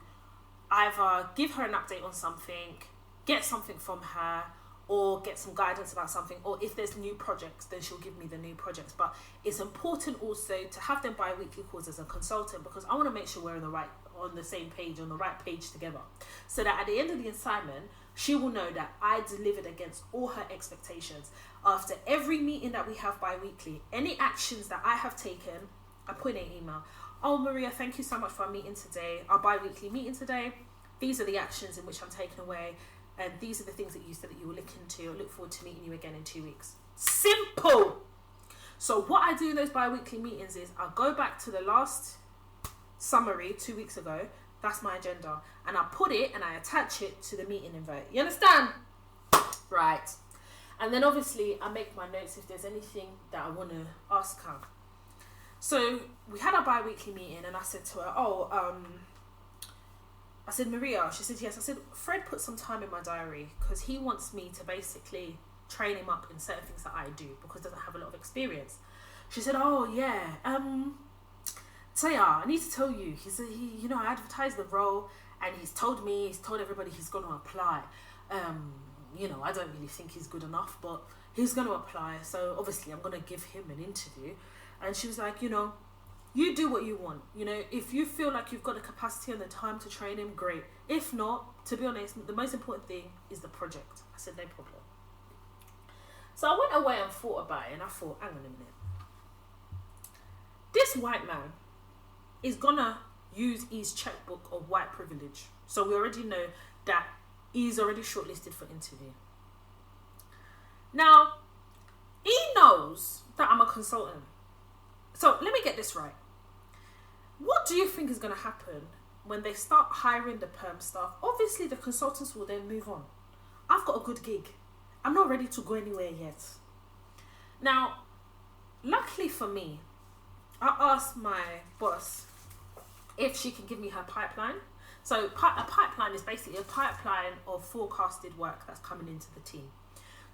either give her an update on something, get something from her, or get some guidance about something, or if there's new projects, then she'll give me the new projects. But it's important also to have them bi-weekly calls as a consultant, because I want to make sure we're on the same page, on the right page together, so that at the end of the assignment, she will know that I delivered against all her expectations. After every meeting that we have bi-weekly, any actions that I have taken, I put in an email. Oh, Maria, thank you so much for our meeting today, our bi-weekly meeting today. These are the actions in which I'm taking away, and these are the things that you said that you were looking to. I look forward to meeting you again in 2 weeks. Simple. So what I do in those bi-weekly meetings is I go back to the last summary 2 weeks ago. That's my agenda. And I put it and I attach it to the meeting invite. You understand? Right. And then obviously I make my notes if there's anything that I want to ask her. So we had our bi-weekly meeting and I said to her, I said, Maria. She said, yes. I said, Fred put some time in my diary because he wants me to basically train him up in certain things that I do because he doesn't have a lot of experience. She said, oh yeah, Taya, I need to tell you, he I advertised the role and he's told everybody he's going to apply. I don't really think he's good enough, but he's going to apply. So obviously I'm going to give him an interview. And she was like, you do what you want. If you feel like you've got the capacity and the time to train him, great. If not, to be honest, the most important thing is the project. I said, no problem. So I went away and thought about it, and I thought, hang on a minute. This white man is gonna use his checkbook of white privilege. So we already know that he's already shortlisted for interview. Now, he knows that I'm a consultant. So let me get this right. What do you think is going to happen when they start hiring the perm staff? Obviously, the consultants will then move on. I've got a good gig. I'm not ready to go anywhere yet. Now, luckily for me, I asked my boss if she can give me her pipeline. So a pipeline is basically a pipeline of forecasted work that's coming into the team.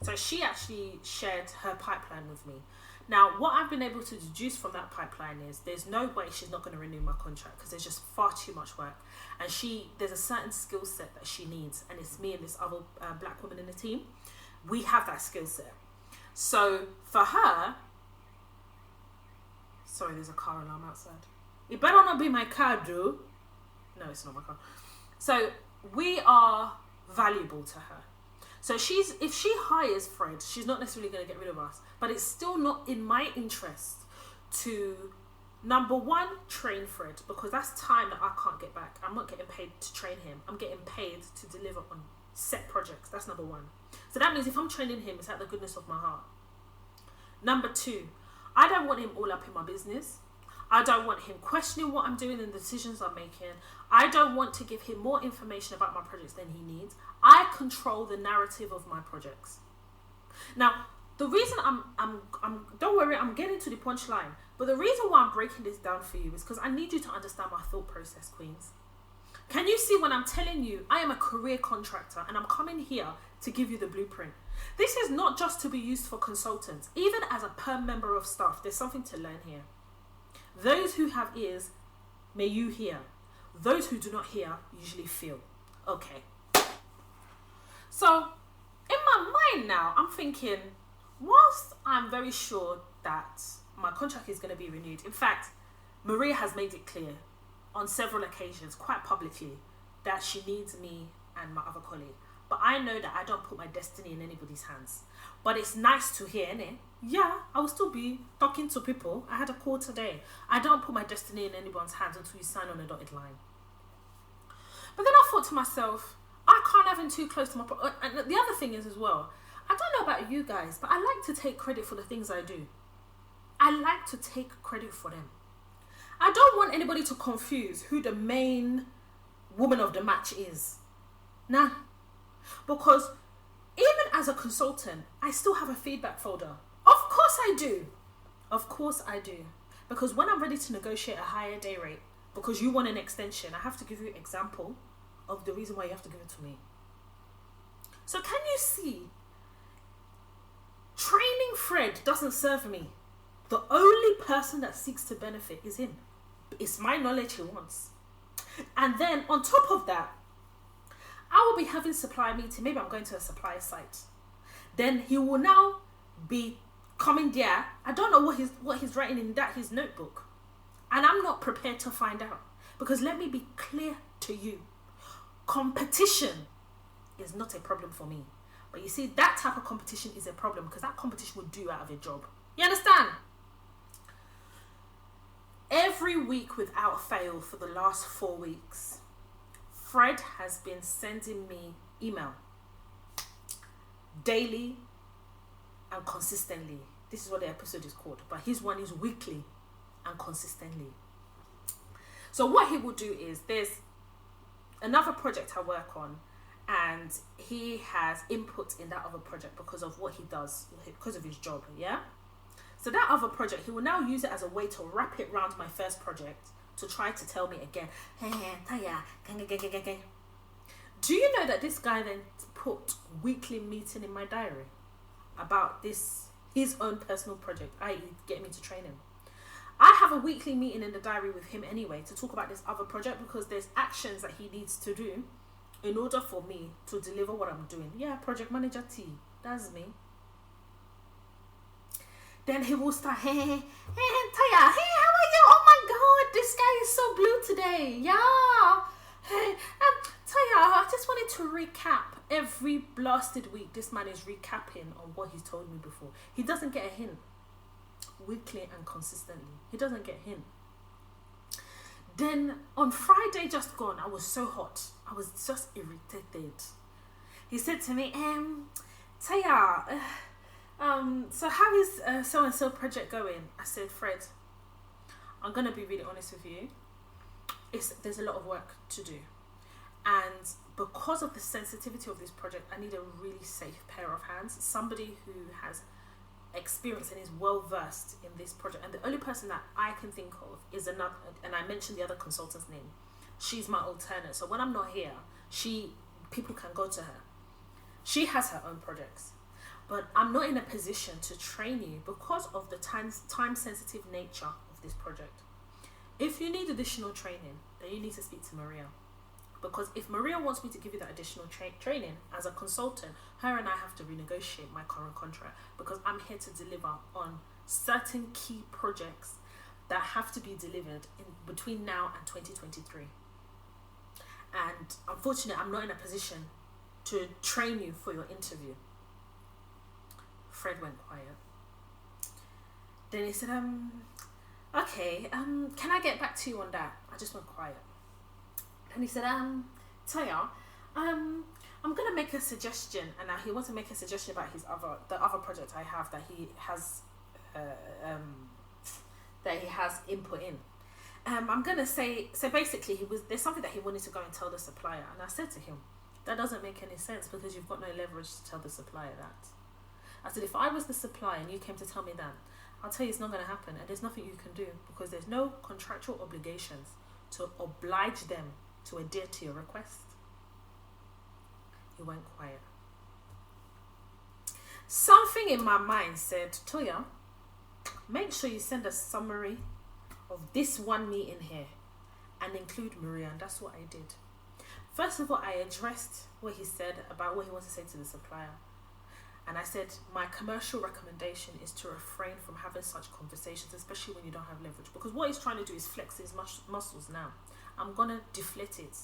So she actually shared her pipeline with me. Now, what I've been able to deduce from that pipeline is there's no way she's not going to renew my contract because there's just far too much work. And there's a certain skill set that she needs. And it's me and this other black woman in the team. We have that skill set. So for her, sorry, there's a car alarm outside. It better not be my car, though. No, it's not my car. So we are valuable to her. So if she hires Fred, she's not necessarily going to get rid of us. But it's still not in my interest to, number one, train Fred. Because that's time that I can't get back. I'm not getting paid to train him. I'm getting paid to deliver on set projects. That's number one. So that means if I'm training him, it's out of the goodness of my heart. Number two, I don't want him all up in my business. I don't want him questioning what I'm doing and the decisions I'm making. I don't want to give him more information about my projects than he needs. I control the narrative of my projects. Now, the reason I'm don't worry, I'm getting to the punchline. But the reason why I'm breaking this down for you is because I need you to understand my thought process, queens. Can you see when I'm telling you I am a career contractor and I'm coming here to give you the blueprint? This is not just to be used for consultants. Even as a perm member of staff, there's something to learn here. Those who have ears, may you hear. Those who do not hear usually feel. Okay. So, in my mind now, I'm thinking, whilst I'm very sure that my contract is going to be renewed. In fact, Maria has made it clear on several occasions, quite publicly, that she needs me and my other colleague. But I know that I don't put my destiny in anybody's hands. But it's nice to hear, innit? Yeah, I will still be talking to people. I had a call today. I don't put my destiny in anyone's hands until you sign on a dotted line. But then I thought to myself, I can't have him too close to my... And the other thing is as well, I don't know about you guys, but I like to take credit for the things I do. I like to take credit for them. I don't want anybody to confuse who the main woman of the match is. Nah. Because even as a consultant, I still have a feedback folder. Of course I do. Of course I do. Because when I'm ready to negotiate a higher day rate, because you want an extension, I have to give you an example of the reason why you have to give it to me. So can you see? Training Fred doesn't serve me. The only person that seeks to benefit is him. It's my knowledge he wants. And then on top of that, I will be having supply meeting. Maybe I'm going to a supply site. Then he will now be coming there. I don't know what he's writing in his notebook. And I'm not prepared to find out. Because let me be clear to you. Competition is not a problem for me. But you see, that type of competition is a problem because that competition will do you out of a job. You understand? Every week without fail for the last 4 weeks, Fred has been sending me email daily and consistently. This is what the episode is called, but his one is weekly and consistently. So what he will do is, there's another project I work on and he has input in that other project because of what he does, because of his job, yeah? So that other project, he will now use it as a way to wrap it around my first project to try to tell me again, do you know that this guy then put weekly meeting in my diary about this, his own personal project, i.e. getting me to train him? I have a weekly meeting in the diary with him anyway to talk about this other project because there's actions that he needs to do in order for me to deliver what I'm doing. Yeah, project manager T, that's me. Then he will start, hey, Taya, hey, how are you? Oh my God, this guy is so blue today. Yeah. Hey, Taya, I just wanted to recap every blasted week. This man is recapping on what he's told me before. He doesn't get a hint. Weekly and consistently. He doesn't get a hint. Then on Friday just gone, I was so hot. I was just irritated. He said to me, Taya, so how is so-and-so project going? I said, Fred, I'm going to be really honest with you. There's a lot of work to do. And because of the sensitivity of this project, I need a really safe pair of hands. Somebody who has experience and is well versed in this project. And the only person that I can think of is another, and I mentioned the other consultant's name. She's my alternate. So when I'm not here, people can go to her. She has her own projects. But I'm not in a position to train you because of the time-sensitive nature of this project. If you need additional training, then you need to speak to Maria. Because if Maria wants me to give you that additional training as a consultant, her and I have to renegotiate my current contract because I'm here to deliver on certain key projects that have to be delivered in between now and 2023. And unfortunately, I'm not in a position to train you for your interview. Fred went quiet. Then he said, okay, can I get back to you on that? I just went quiet. And he said, Taya, I'm gonna make a suggestion, and now he wants to make a suggestion about the other project I have that he has input in. I'm gonna say, so basically there's something that he wanted to go and tell the supplier, and I said to him, that doesn't make any sense because you've got no leverage to tell the supplier that. I said, if I was the supplier and you came to tell me that, I'll tell you it's not going to happen, and there's nothing you can do because there's no contractual obligations to oblige them to adhere to your request. He went quiet. Something in my mind said, Toya, make sure you send a summary of this one meeting here and include Maria, and that's what I did. First of all, I addressed what he said about what he wants to say to the supplier. And I said, my commercial recommendation is to refrain from having such conversations, especially when you don't have leverage. Because what he's trying to do is flex his muscles now. I'm going to deflate it.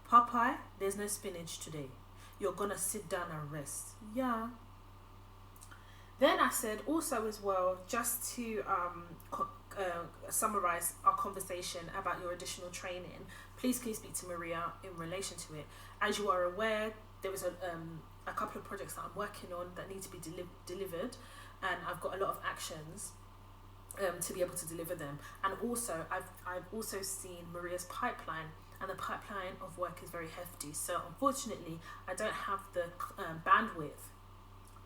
Popeye, there's no spinach today. You're going to sit down and rest. Yeah. Then I said also as well, just to summarize our conversation about your additional training, please can you speak to Maria in relation to it. As you are aware, there was a couple of projects that I'm working on that need to be delivered, and I've got a lot of actions to be able to deliver them. And also I've also seen Maria's pipeline, and the pipeline of work is very hefty. So unfortunately, I don't have the bandwidth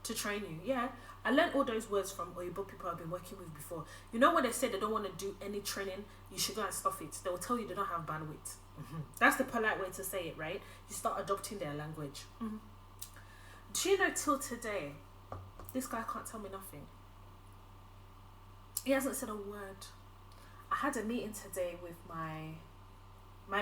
to train you. Yeah, I learned all those words from Oyibo people I've been working with before. You know when they say they don't want to do any training, you should go and stuff it. They will tell you they don't have bandwidth. That's the polite way to say it, right? You start adopting their language. Do you know till today, this guy can't tell me nothing. He hasn't said a word. I had a meeting today with my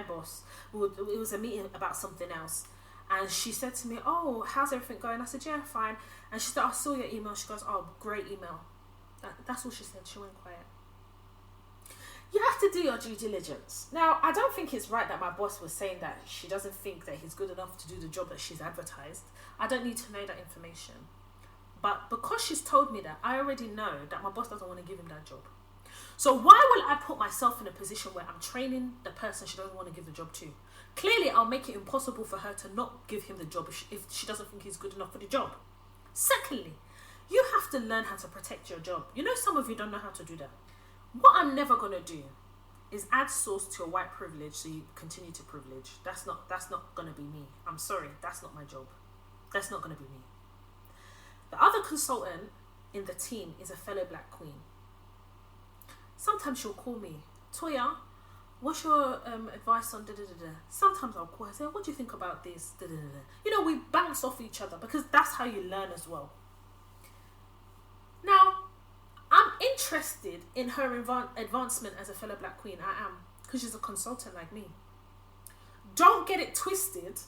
boss. It was a meeting about something else. And she said to me, oh, how's everything going? I said, yeah, fine. And she said, I saw your email. She goes, oh, great email. That's all she said. She went quiet. You have to do your due diligence. Now, I don't think it's right that my boss was saying that she doesn't think that he's good enough to do the job that she's advertised. I don't need to know that information. But because she's told me that, I already know that my boss doesn't want to give him that job. So why will I put myself in a position where I'm training the person she doesn't want to give the job to? Clearly, I'll make it impossible for her to not give him the job if she doesn't think he's good enough for the job. Secondly, you have to learn how to protect your job. You know, some of you don't know how to do that. What I'm never going to do is add sauce to your white privilege so you continue to privilege. That's not going to be me. I'm sorry, that's not my job. That's not going to be me. The other consultant in the team is a fellow black queen. Sometimes she'll call me, Toya, what's your advice on da-da-da-da? Sometimes I'll call her and say, what do you think about this? Da-da-da-da. You know, we bounce off each other because that's how you learn as well. Now, I'm interested in her advancement as a fellow Black queen. I am, because she's a consultant like me. Don't get it twisted.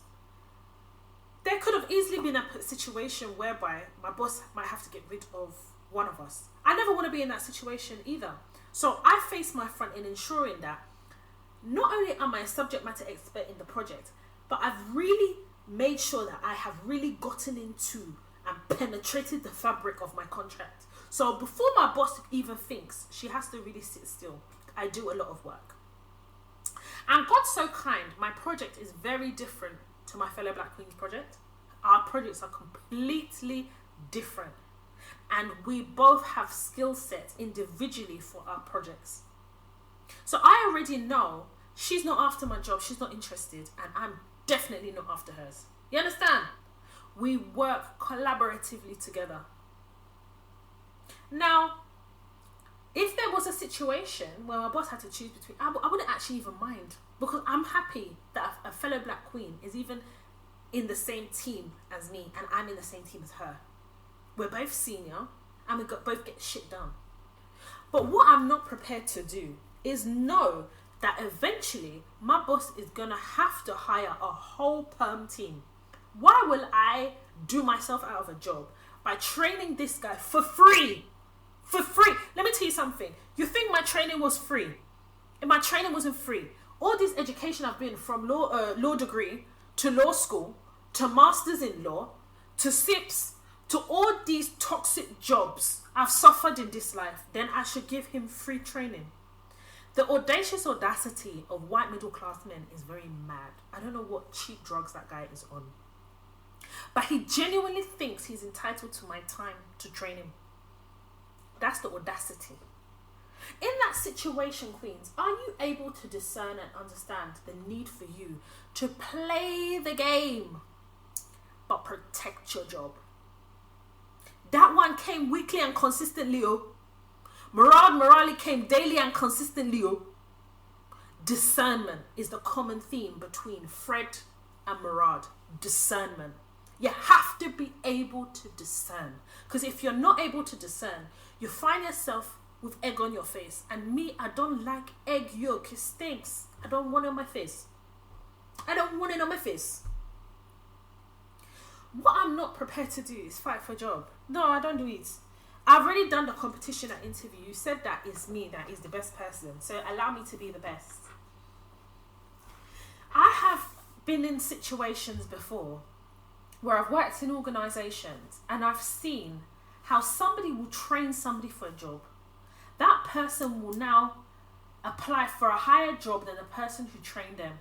There could have easily been a situation whereby my boss might have to get rid of one of us. I never want to be in that situation either. So I face my front in ensuring that not only am I a subject matter expert in the project, but I've really made sure that I have really gotten into and penetrated the fabric of my contract. So before my boss even thinks, she has to really sit still. I do a lot of work. And God's so kind, my project is very different to my fellow Black Queens project. Our projects are completely different. And we both have skill sets individually for our projects. So I already know she's not after my job, she's not interested, and I'm definitely not after hers. You understand? We work collaboratively together. Now, if there was a situation where my boss had to choose between, I wouldn't actually even mind, because I'm happy that a fellow Black queen is even in the same team as me, and I'm in the same team as her. We're both senior, and we both get shit done. But what I'm not prepared to do is know that eventually my boss is gonna have to hire a whole perm team. Why will I do myself out of a job by training this guy for free? For free. Let me tell you something. You think my training was free? And my training wasn't free. All this education I've been from law degree to law school to masters in law to SIPs to all these toxic jobs I've suffered in this life, then I should give him free training. The audacious audacity of white middle class men is very mad. I don't know what cheap drugs that guy is on. But he genuinely thinks he's entitled to my time to train him. That's the audacity. In that situation, queens, are you able to discern and understand the need for you to play the game, but protect your job? That one came weekly and consistently, oh. Murad Morali came daily and consistently, oh. Discernment is the common theme between Fred and Murad. Discernment. You have to be able to discern. Because if you're not able to discern, you find yourself with egg on your face. And me, I don't like egg yolk. It stinks. I don't want it on my face. I don't want it on my face. What I'm not prepared to do is fight for a job. No, I don't do it. I've already done the competition at interview. You said that it's me that is the best person. So allow me to be the best. I have been in situations before where I've worked in organisations and I've seen how somebody will train somebody for a job. That person will now apply for a higher job than the person who trained them.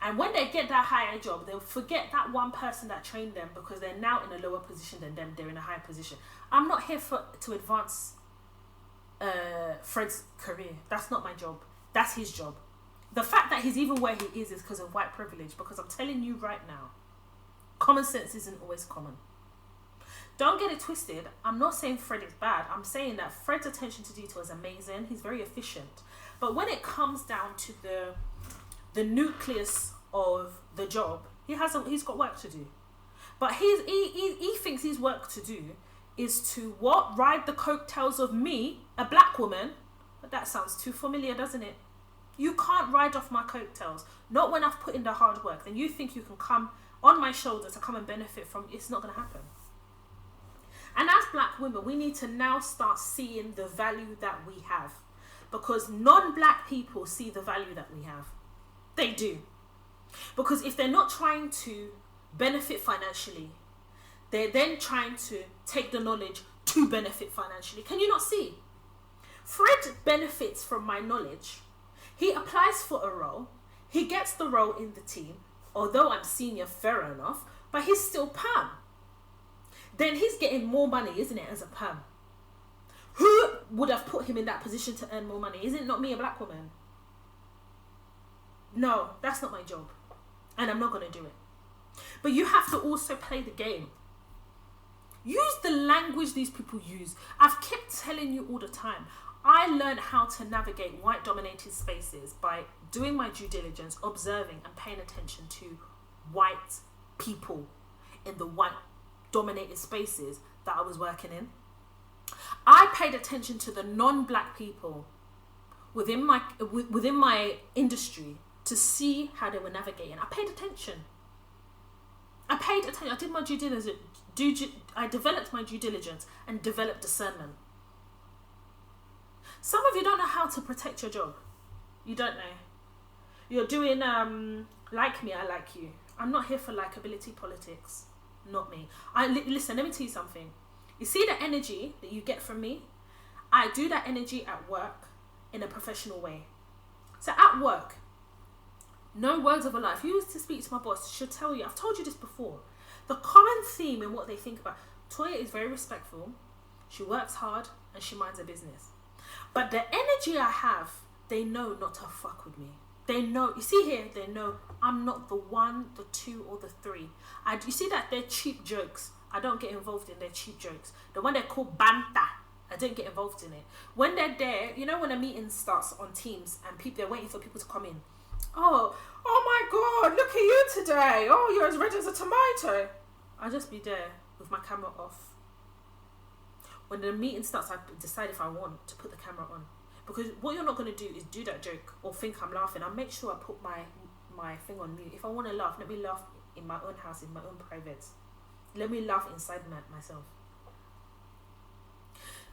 And when they get that higher job, they'll forget that one person that trained them because they're now in a lower position than them. They're in a higher position. I'm not here to advance Fred's career. That's not my job. That's his job. The fact that he's even where he is because of white privilege. Because I'm telling you right now, common sense isn't always common. Don't get it twisted. I'm not saying Fred is bad. I'm saying that Fred's attention to detail is amazing. He's very efficient. But when it comes down to the nucleus of the job, he's got work to do. But he thinks his work to do is to what? Ride the coattails of me, a black woman. But that sounds too familiar, doesn't it? You can't ride off my coattails. Not when I've put in the hard work. Then you think you can come on my shoulder to come and benefit from it. It's not going to happen. And as black women, we need to now start seeing the value that we have. Because non-black people see the value that we have. They do. Because if they're not trying to benefit financially, they're then trying to take the knowledge to benefit financially. Can you not see? Fred benefits from my knowledge. He applies for a role. He gets the role in the team. Although I'm senior, fair enough. But he's still perm. Then he's getting more money, isn't it, as a perm? Who would have put him in that position to earn more money? Is it not me, a black woman? No, that's not my job. And I'm not going to do it. But you have to also play the game. Use the language these people use. I've kept telling you all the time. I learned how to navigate white dominated spaces by doing my due diligence, observing and paying attention to white people in the white dominated spaces that I was working in. I paid attention to the non-black people within my industry to see how they were navigating. I paid attention. I did my due diligence. I developed my due diligence and developed discernment. Some of you don't know how to protect your job. You don't know. You're doing like me, I like you. I'm not here for likability politics. Not me. Listen, let me tell you something. You see the energy that you get from me? I do that energy at work in a professional way. So at work, no words of a lie. If you was to speak to my boss, she'll tell you, I've told you this before, the common theme in what they think about, Toya is very respectful, she works hard, and she minds her business. But the energy I have, they know not to fuck with me. They know, you see here, they know I'm not the 1, the 2, or the 3. You see that they're cheap jokes. I don't get involved in their cheap jokes. The one they call banter, I don't get involved in it. When they're there, you know when a meeting starts on Teams and they're waiting for people to come in. Oh my God, look at you today. Oh, you're as red as a tomato. I'll just be there with my camera off. When the meeting starts, I decide if I want to put the camera on. Because what you're not going to do is do that joke or think I'm laughing. I'll make sure I put my thing on mute. If I want to laugh, let me laugh in my own house, in my own private. Let me laugh inside myself.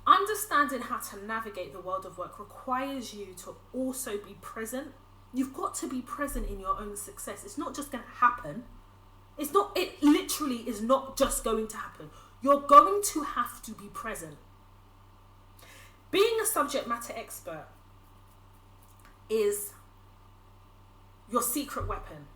Understanding how to navigate the world of work requires you to also be present. You've got to be present in your own success. It's not just going to happen. It literally is not just going to happen. You're going to have to be present. Being a subject matter expert is your secret weapon.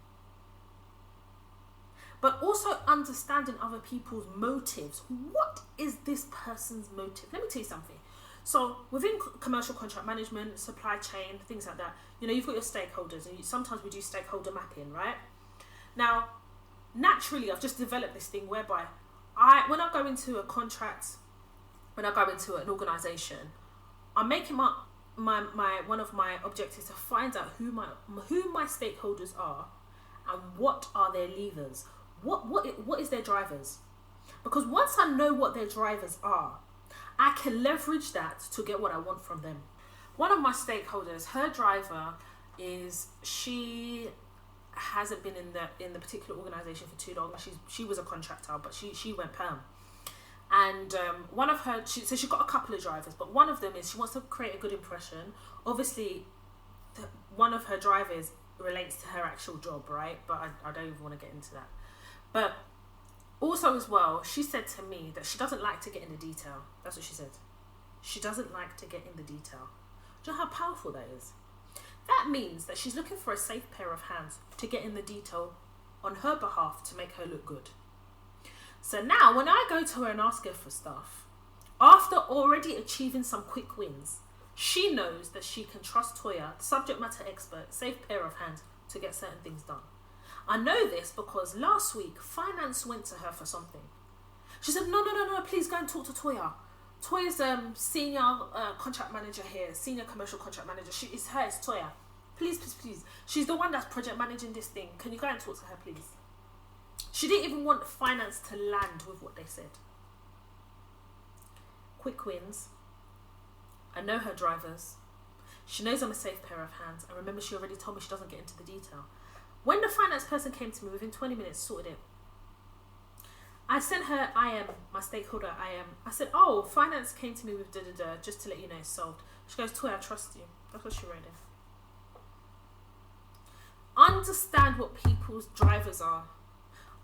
But also understanding other people's motives. What is this person's motive? Let me tell you something. So within commercial contract management, supply chain, things like that, you've got your stakeholders, and sometimes we do stakeholder mapping, right? Now, naturally, I've just developed this thing whereby when I go into a contract, when I go into an organisation, I'm making one of my objectives to find out who my stakeholders are and what are their levers. What is their drivers? Because once I know what their drivers are, I can leverage that to get what I want from them. One of my stakeholders, her driver is she hasn't been in the particular organisation for too long. She was a contractor, but she went perm. And one of her, so she's got a couple of drivers, but one of them is she wants to create a good impression. Obviously, one of her drivers relates to her actual job, right? But I don't even want to get into that. But also as well, she said to me that she doesn't like to get in the detail. That's what she said. She doesn't like to get in the detail. Do you know how powerful that is? That means that she's looking for a safe pair of hands to get in the detail on her behalf to make her look good. So now when I go to her and ask her for stuff, after already achieving some quick wins, she knows that she can trust Toya, subject matter expert, safe pair of hands, to get certain things done. I know this because last week, finance went to her for something. She said, no, please go and talk to Toya. Toya's senior contract manager here, senior commercial contract manager. It's Toya. Please. She's the one that's project managing this thing. Can you go and talk to her, please? She didn't even want finance to land with what they said. Quick wins. I know her drivers. She knows I'm a safe pair of hands. And remember, she already told me she doesn't get into the detail. When the finance person came to me, within 20 minutes, sorted it. I sent her my stakeholder IM. I said, oh, finance came to me with da-da-da, just to let you know it's solved. She goes, Toya, I trust you. That's what she wrote in. Understand what people's drivers are.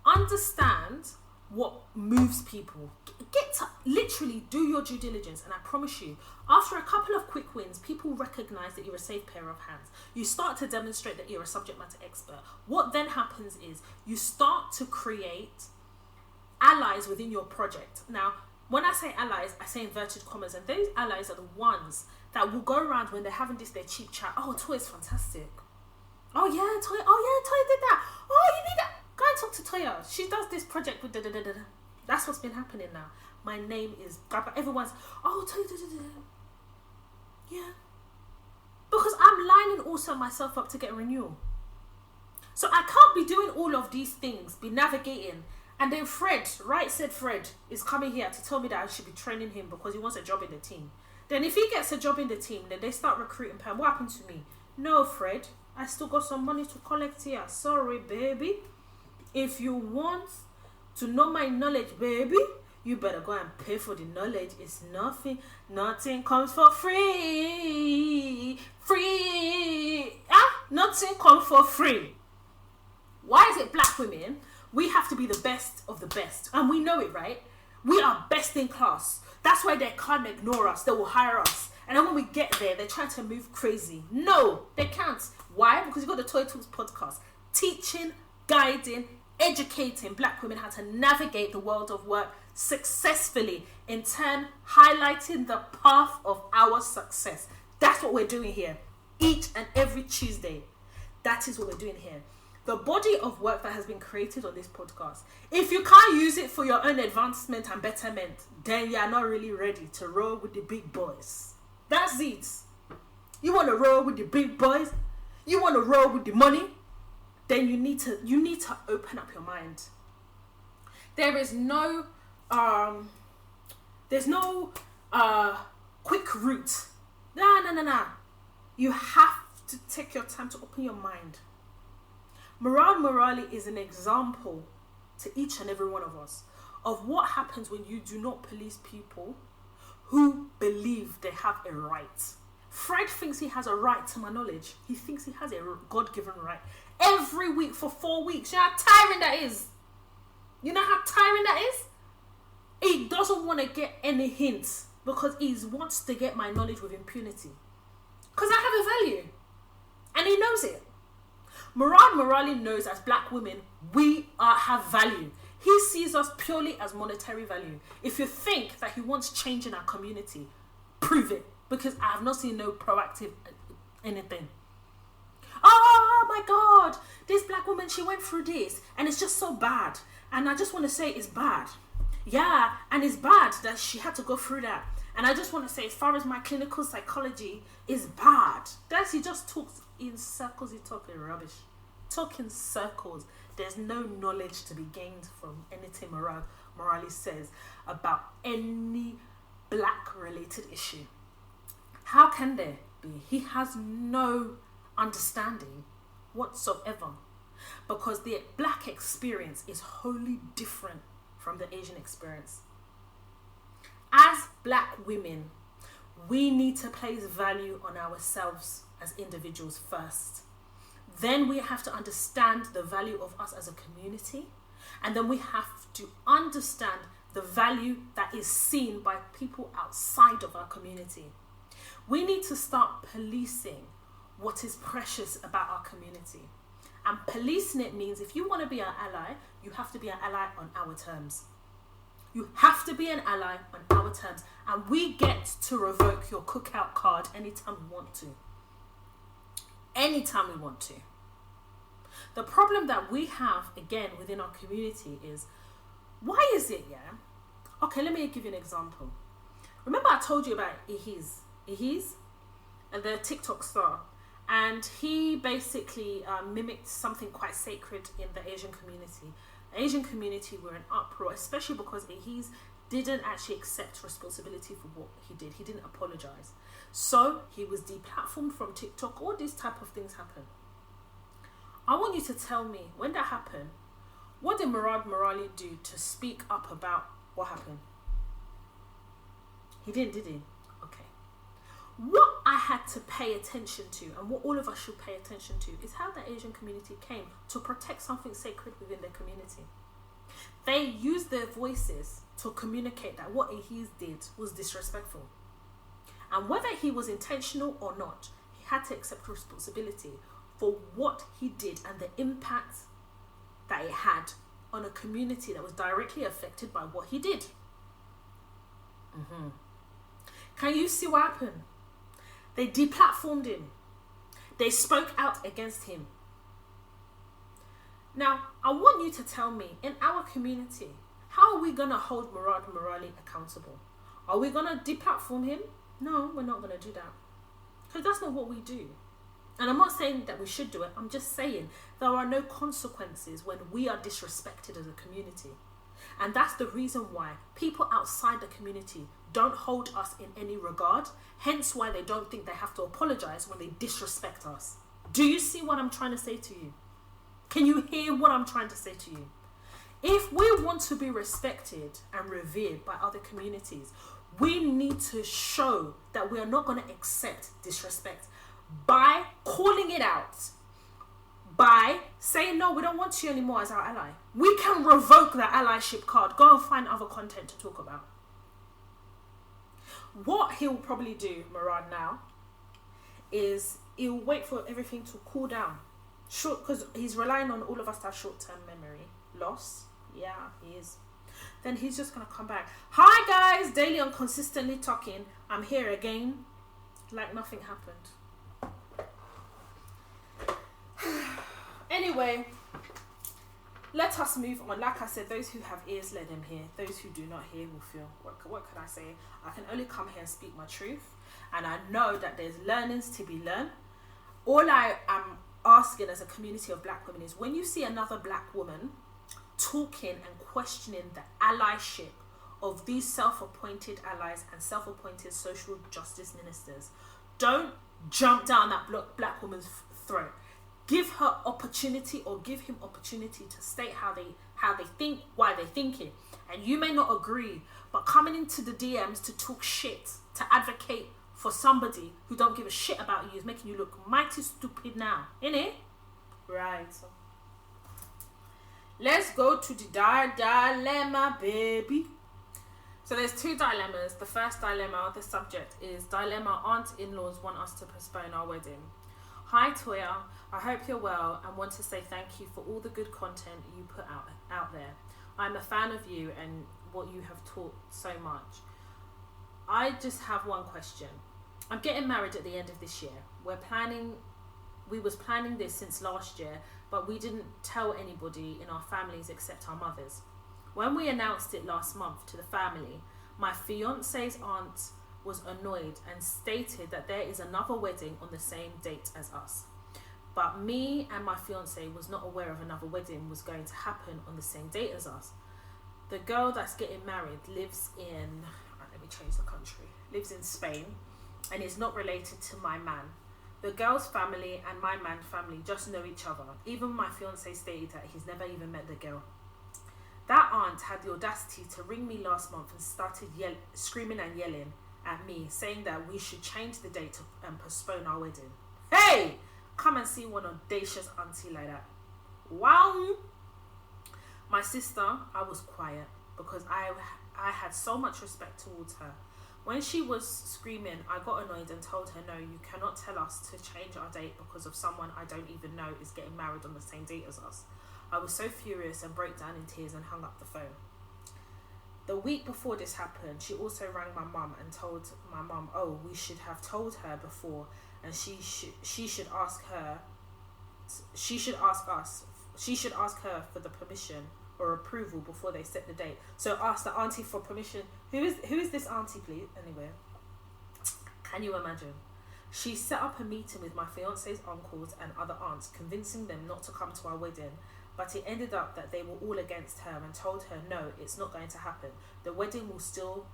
Understand what moves people. Get to literally do your due diligence, and I promise you, after a couple of quick wins, people recognize that you're a safe pair of hands. You start to demonstrate that you're a subject matter expert. What then happens is you start to create allies within your project. Now, when I say allies, I say inverted commas, and those allies are the ones that will go around when they're having their cheap chat. Oh, Toya's fantastic. Oh yeah, Toya did that. Oh, you need that. Go and talk to Toya. She does this project with da-da-da-da. That's what's been happening now. My name is... Everyone's... Oh, Toya, da-da-da. set myself up to get renewal. So I can't be doing all of these things, be navigating, and then Fred is coming here to tell me that I should be training him because he wants a job in the team. Then if he gets a job in the team, then they start recruiting Pam. What happened to me? No, Fred, I still got some money to collect here. Sorry, baby. If you want to know my knowledge, baby, you better go and pay for the knowledge. It's nothing. Nothing comes for free. Nothing comes for free. Why is it black women? We have to be the best of the best. And we know it, right? We are best in class. That's why they can't ignore us. They will hire us. And then when we get there, they're trying to move crazy. No, they can't. Why? Because you got the Toy Talks podcast. Teaching, guiding, educating black women how to navigate the world of work successfully. In turn, highlighting the path of our success. That's what we're doing here. Each and every Tuesday. That is what we're doing here. The body of work that has been created on this podcast. If you can't use it for your own advancement and betterment, then you are not really ready to roll with the big boys. That's it. You want to roll with the big boys? You want to roll with the money? Then you need to open up your mind. There is no quick route. No. You have to take your time to open your mind. Murad Murali is an example to each and every one of us of what happens when you do not police people who believe they have a right. Fred thinks he has a right to my knowledge. He thinks he has a God-given right. Every week for 4 weeks. You know how tiring that is? You know how tiring that is? He doesn't want to get any hints because he wants to get my knowledge with impunity. Because I have a value. And he knows it. Murad Murali knows as black women, we have value. He sees us purely as monetary value. If you think that he wants change in our community, prove it. Because I have not seen no proactive anything. Oh my God, this black woman, she went through this and it's just so bad. And I just want to say it's bad. Yeah, and it's bad that she had to go through that. And I just want to say, as far as my clinical psychology is bad. He just talks in circles, he's talking rubbish. Talk in circles. There's no knowledge to be gained from anything Morali says about any black related issue. How can there be? He has no understanding whatsoever because the black experience is wholly different from the Asian experience. As black women, we need to place value on ourselves as individuals first. Then we have to understand the value of us as a community. And then we have to understand the value that is seen by people outside of our community. We need to start policing what is precious about our community. And policing it means if you want to be an ally, you have to be an ally on our terms. You have to be an ally on our terms. And we get to revoke your cookout card anytime we want to. Anytime we want to. The problem that we have, again, within our community is, why is it, yeah? Okay, let me give you an example. Remember I told you about Ihiz, the TikTok star. And he basically mimicked something quite sacred in the Asian community. The Asian community were in uproar, especially because Ihiz didn't actually accept responsibility for what he did. He didn't apologize. So he was deplatformed from TikTok. All these type of things happen. I want you to tell me, when that happened, what did Murad Murali do to speak up about what happened? He didn't, did he? Okay. What I had to pay attention to, and what all of us should pay attention to, is how the Asian community came to protect something sacred within their community. They used their voices to communicate that what he did was disrespectful. And whether he was intentional or not, he had to accept responsibility for what he did and the impact that it had on a community that was directly affected by what he did. Can you see what happened? They deplatformed him. They spoke out against him. Now, I want you to tell me, in our community, how are we going to hold Murad Murali accountable? Are we going to deplatform him? No, we're not going to do that. Because that's not what we do. And I'm not saying that we should do it. I'm just saying there are no consequences when we are disrespected as a community. And that's the reason why people outside the community don't hold us in any regard. Hence why they don't think they have to apologize when they disrespect us. Do you see what I'm trying to say to you? Can you hear what I'm trying to say to you? If we want to be respected and revered by other communities, we need to show that we are not going to accept disrespect by calling it out, by saying, no, we don't want you anymore as our ally. We can revoke that allyship card. Go and find other content to talk about. What he'll probably do, Murad, now, is he'll wait for everything to cool down. Because he's relying on all of us to have short-term memory loss. Yeah, he is. Then he's just going to come back. Hi, guys. Daily on Consistently Talking. I'm here again. Like nothing happened. Anyway, let us move on. Like I said, those who have ears, let them hear. Those who do not hear will feel. What can I say? I can only come here and speak my truth. And I know that there's learnings to be learned. All I am asking as a community of black women is when you see another black woman talking and questioning the allyship of these self-appointed allies and self-appointed social justice ministers, don't jump down that black woman's throat. Give her opportunity, or give him opportunity to state how they think, why they think it. And you may not agree, but coming into the DMs to talk shit, to advocate for somebody who don't give a shit about you is making you look mighty stupid now, innit? Right. Let's go to the dilemma, baby. So there's two dilemmas. The first dilemma, the subject is dilemma: aunt-in-laws want us to postpone our wedding. Hi Toya, I hope you're well and want to say thank you for all the good content you put out there. I'm a fan of you and what you have taught so much. I just have one question. I'm getting married at the end of this year. We was planning this since last year, but we didn't tell anybody in our families except our mothers. When we announced it last month to the family, my fiance's aunt was annoyed and stated that there is another wedding on the same date as us. But me and my fiance was not aware of another wedding was going to happen on the same date as us. The girl that's getting married lives in, let me change the country, lives in Spain and is not related to my man. The girl's family and my man's family just know each other. Even my fiance stated that he's never even met the girl. That aunt had the audacity to ring me last month and started screaming and yelling at me, saying that we should change the date and postpone our wedding. Hey! Come and see one audacious auntie like that. Wow! My sister, I was quiet because I had so much respect towards her. When she was screaming, I got annoyed and told her, no, you cannot tell us to change our date because of someone I don't even know is getting married on the same date as us. I was so furious and broke down in tears and hung up the phone. The week before this happened, she also rang my mum and told my mum, oh, we should have told her before and she should ask her for the permission or approval before they set the date. So ask the auntie for permission. Who is this auntie, please? Anyway, can you imagine? She set up a meeting with my fiance's uncles and other aunts, convincing them not to come to our wedding. But it ended up that they were all against her and told her, no, it's not going to happen. The wedding will still be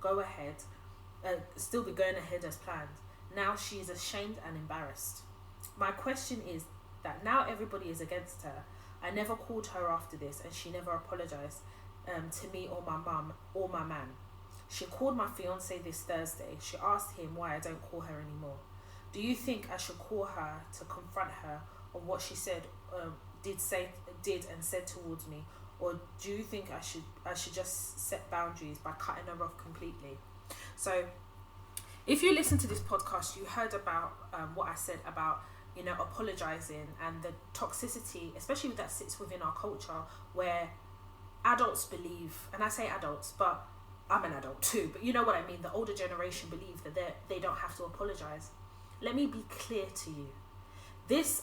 going ahead as planned. Now she is ashamed and embarrassed. My question is that now everybody is against her. I never called her after this and she never apologized to me or my mum or my man. She called my fiance this Thursday. She asked him why I don't call her anymore. Do you think I should call her to confront her on what she said, did and said towards me, or do you think I should just set boundaries by cutting her off completely? So, if you listen to this podcast, you heard about what I said about apologizing and the toxicity, especially that sits within our culture, where adults believe, and I say adults, but I'm an adult too, but you know what I mean. The older generation believe that they don't have to apologize. Let me be clear to you. This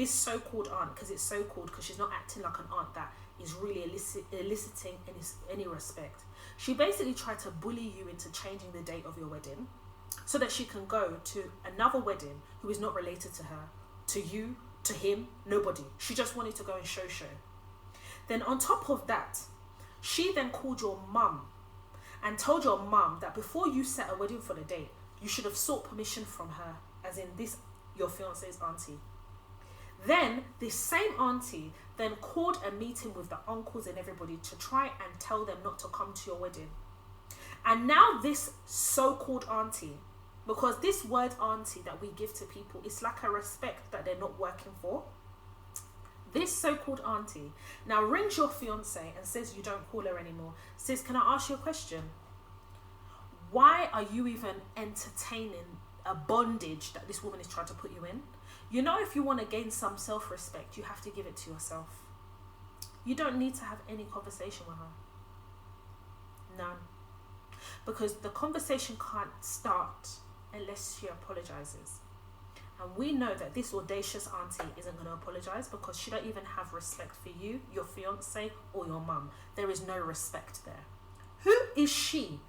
so-called aunt, because it's so-called because she's not acting like an aunt that is really eliciting any respect. She basically tried to bully you into changing the date of your wedding. so that she can go to another wedding who is not related to her, to you, to him, nobody. She just wanted to go and show. Then on top of that, she then called your mum and told your mum that before you set a wedding for the date, you should have sought permission from her, as in this, your fiance's auntie. Then this same auntie then called a meeting with the uncles and everybody to try and tell them not to come to your wedding. And now this so-called auntie, because this word auntie that we give to people is like a respect that they're not working for. This so-called auntie now rings your fiance and says you don't call her anymore. Says, can I ask you a question? Why are you even entertaining a bondage that this woman is trying to put you in? You know, if you want to gain some self-respect, you have to give it to yourself. You don't need to have any conversation with her. None. Because the conversation can't start unless she apologizes. And we know that this audacious auntie isn't going to apologize because she don't even have respect for you, your fiance, or your mum. There is no respect there. Who is she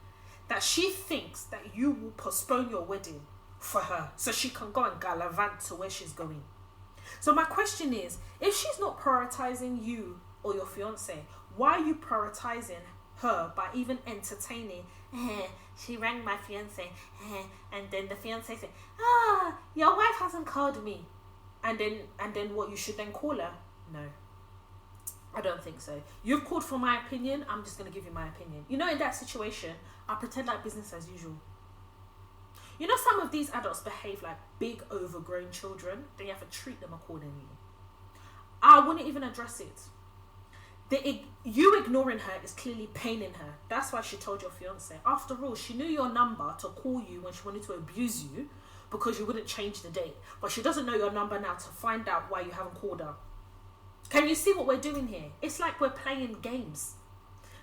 that she thinks that you will postpone your wedding for her so she can go and gallivant to where she's going? So my question is, if she's not prioritizing you or your fiance, why are you prioritizing her by even entertaining? She rang my fiance, and then the fiance said, your wife hasn't called me, and then what, you should then call her? No, I don't think so. You've called for my opinion, I'm just going to give you my opinion. You know, in that situation, I pretend like business as usual. You know, some of these adults behave like big overgrown children, then you have to treat them accordingly. I wouldn't even address it. You ignoring her is clearly paining her. That's why she told your fiance. After all, she knew your number to call you when she wanted to abuse you because you wouldn't change the date. But she doesn't know your number now to find out why you haven't called her. Can you see what we're doing here? It's like we're playing games.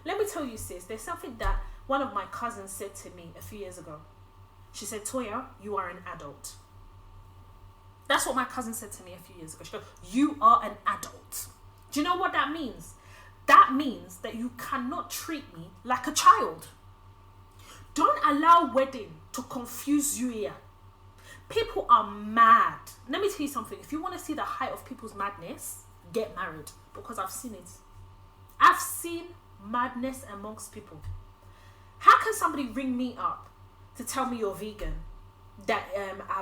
Let me tell you, sis, there's something that one of my cousins said to me a few years ago. She said, Toya, you are an adult. That's what my cousin said to me a few years ago. She goes, you are an adult. Do you know what that means? That means that you cannot treat me like a child. Don't allow wedding to confuse you here. People are mad. Let me tell you something. If you want to see the height of people's madness, get married. Because I've seen it. I've seen madness amongst people. How can somebody ring me up to tell me you're vegan? That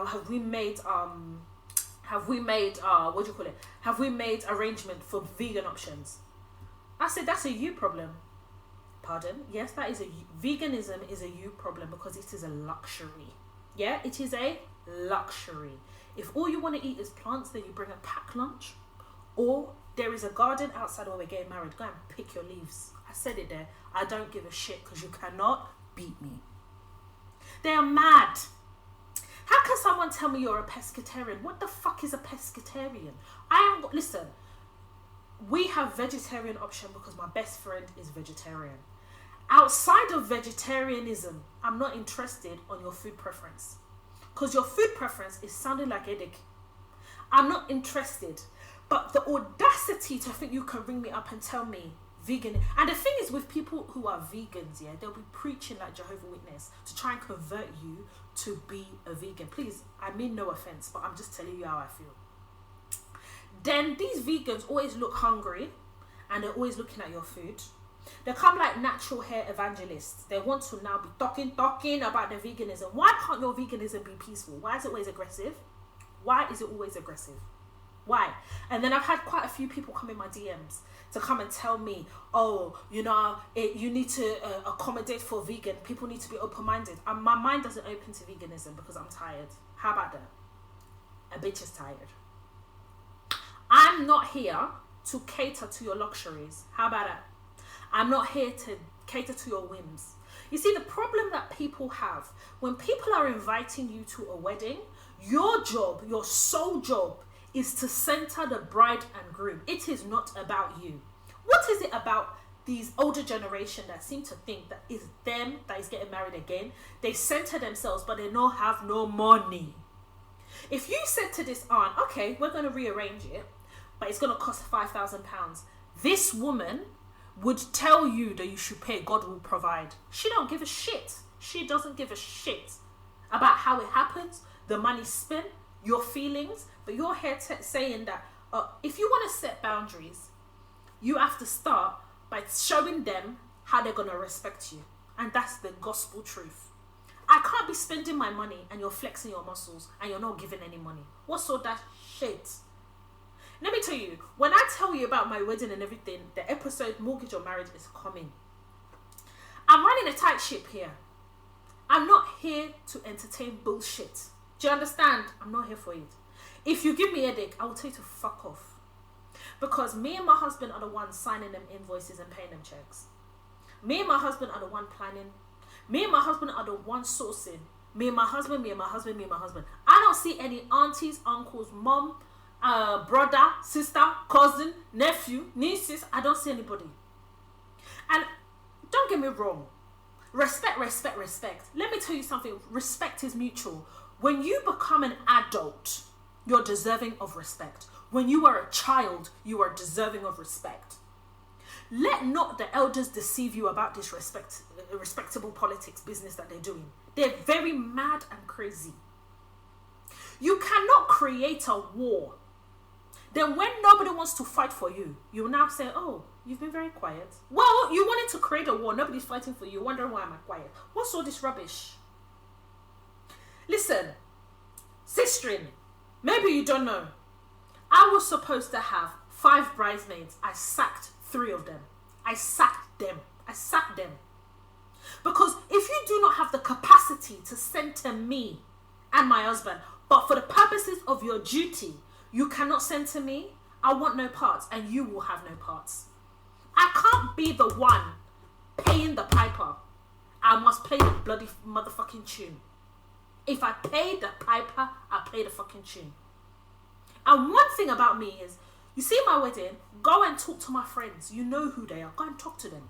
have we made arrangement for vegan options? I said, that's a you problem. Pardon? Yes, that is veganism is a you problem because it is a luxury. Yeah, it is a luxury. If all you want to eat is plants, then you bring a packed lunch. Or there is a garden outside where we're getting married. Go and pick your leaves. I said it there. I don't give a shit because you cannot beat me. They are mad. How can someone tell me you're a pescatarian? What the fuck is a pescatarian? Listen, we have vegetarian option because my best friend is vegetarian. Outside of vegetarianism, I'm not interested on your food preference. Because your food preference is sounding like headache. I'm not interested. But the audacity to think you can ring me up and tell me vegan. And the thing is with people who are vegans, yeah, they'll be preaching like Jehovah's Witness to try and convert you to be a vegan. Please, I mean no offense, but I'm just telling you how I feel. Then these vegans always look hungry and they're always looking at your food. They come like natural hair evangelists. They want to now be talking about the veganism. Why can't your veganism be peaceful? Why is it always aggressive? Why is it always aggressive? Why? And then I've had quite a few people come in my DMs to come and tell me, oh, you know, you need to accommodate for vegan. People need to be open-minded. And my mind doesn't open to veganism because I'm tired. How about that? A bitch is tired. I'm not here to cater to your luxuries. How about that? I'm not here to cater to your whims. You see, the problem that people have, when people are inviting you to a wedding, your job, your sole job, is to center the bride and groom. It is not about you. What is it about these older generation that seem to think that it's them that is getting married again? They center themselves, but they don't have no money. If you said to this aunt, okay, we're going to rearrange it, but it's going to cost £5,000, this woman would tell you that you should pay, God will provide. She don't give a shit. She doesn't give a shit. about how it happens, the money spent, your feelings, but you're here saying that if you want to set boundaries, you have to start by showing them how they're going to respect you. And that's the gospel truth. I can't be spending my money and you're flexing your muscles and you're not giving any money. What's all that shit? Let me tell you, when I tell you about my wedding and everything, the episode Mortgage or Marriage is coming. I'm running a tight ship here. I'm not here to entertain bullshit. Do you understand? I'm not here for it. If you give me a headache, I will tell you to fuck off. Because me and my husband are the ones signing them invoices and paying them checks. Me and my husband are the one planning. Me and my husband are the one sourcing. Me and my husband, me and my husband, me and my husband. I don't see any aunties, uncles, mom, brother, sister, cousin, nephew, nieces. I don't see anybody. And don't get me wrong. Respect, respect, respect. Let me tell you something. Respect is mutual. When you become an adult, you're deserving of respect. When you are a child, you are deserving of respect. Let not the elders deceive you about this respectable politics business that they're doing. They're very mad and crazy. You cannot create a war. Then when nobody wants to fight for you, you will now say, oh, you've been very quiet. Well, you wanted to create a war. Nobody's fighting for you. Wondering why am I quiet? What's all this rubbish? Listen, sistering, maybe you don't know. I was supposed to have 5 bridesmaids. I sacked 3 of them. I sacked them. Because if you do not have the capacity to center me and my husband, but for the purposes of your duty, you cannot center me, I want no parts and you will have no parts. I can't be the one paying the piper. I must play the bloody motherfucking tune. If I pay the piper, I play the fucking tune. And one thing about me is, you see my wedding, go and talk to my friends. You know who they are. Go and talk to them.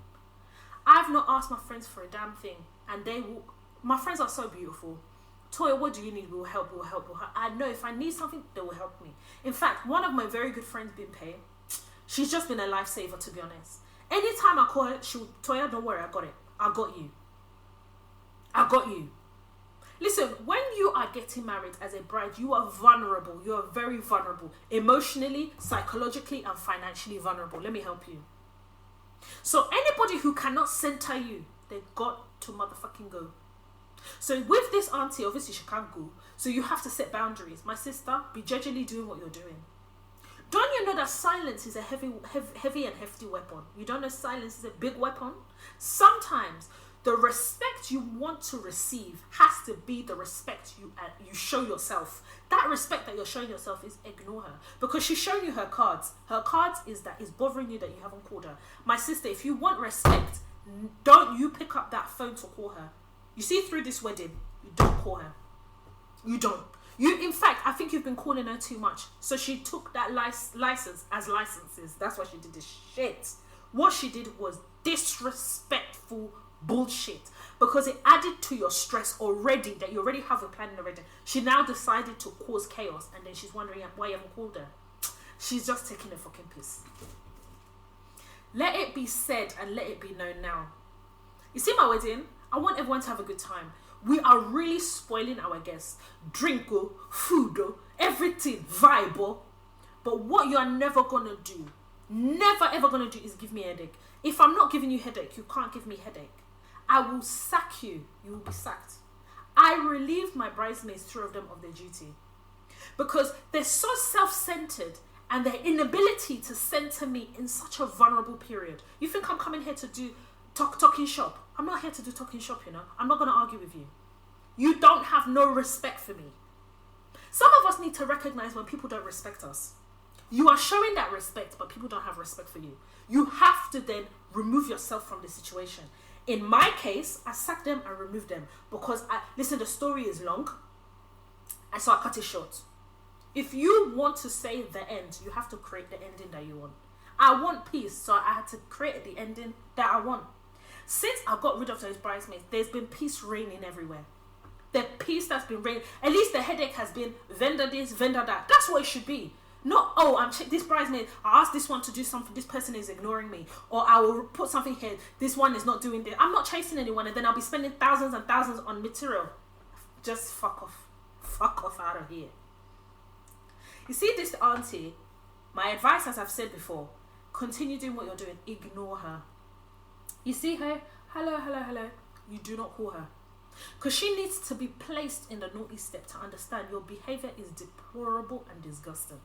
I've not asked my friends for a damn thing. And they will, my friends are so beautiful. Toya, what do you need? We'll help. I know if I need something, they will help me. In fact, one of my very good friends, B.A.M.E, she's just been a lifesaver, to be honest. Anytime I call her, she'll, Toya, don't worry, I got it. I got you. Listen, when you are getting married as a bride, you are vulnerable. You are very vulnerable. Emotionally, psychologically, and financially vulnerable. Let me help you. So anybody who cannot center you, they've got to motherfucking go. So with this auntie, obviously she can't go. So you have to set boundaries. My sister, be gingerly doing what you're doing. Don't you know that silence is a heavy and hefty weapon? You don't know silence is a big weapon? Sometimes the respect you want to receive has to be the respect you show yourself. That respect that you're showing yourself is ignore her. Because she's showing you her cards. Her cards is that it's bothering you that you haven't called her. My sister, if you want respect, don't you pick up that phone to call her. You see, through this wedding, you don't call her. You don't. In fact, I think you've been calling her too much. So she took that license as licenses. That's why she did this shit. What she did was disrespectful bullshit. Because it added to your stress already, that you already have a plan already. She now decided to cause chaos. And then she's wondering why you haven't called her. She's just taking a fucking piss. Let it be said and let it be known now. You see my wedding? I want everyone to have a good time. We are really spoiling our guests. Drink, food, everything, vibe. But what you are never going to do, never ever going to do is give me a headache. If I'm not giving you headache, you can't give me headache. I will sack you. You will be sacked. I relieved my bridesmaids, 3 of them, of their duty. Because they're so self-centered and their inability to center me in such a vulnerable period. You think I'm coming here to do talking shop? I'm not here to do talking shop, you know. I'm not going to argue with you. You don't have no respect for me. Some of us need to recognize when people don't respect us. You are showing that respect, but people don't have respect for you. You have to then remove yourself from the situation. In my case, I sacked them and removed them because listen, the story is long, and so I cut it short. If you want to say the end, you have to create the ending that you want. I want peace, so I had to create the ending that I want. Since I got rid of those bridesmaids, there's been peace reigning everywhere. The peace that's been reigning, at least the headache has been vendor this, vendor that. That's what it should be. Not, oh, this bridesmaid, I asked this one to do something, this person is ignoring me. Or I will put something here, this one is not doing this. I'm not chasing anyone and then I'll be spending thousands and thousands on material. just fuck off out of here. You see this auntie, my advice, as I've said before, continue doing what you're doing. Ignore her. You see her, hello, you do not call her, because she needs to be placed in the naughty step to understand your behavior is deplorable and disgusting.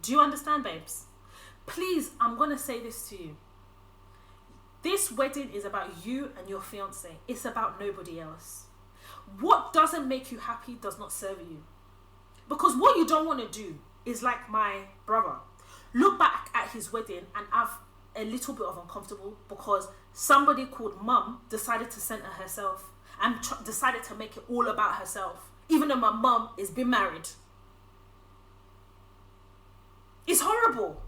Do you understand, babes? Please, I'm going to say this to you. This wedding is about you and your fiance. It's about nobody else. What doesn't make you happy does not serve you. Because what you don't want to do is like my brother. Look back at his wedding and have a little bit of uncomfortable because somebody called mum decided to center herself and decided to make it all about herself. Even though my mum is been married. It's horrible.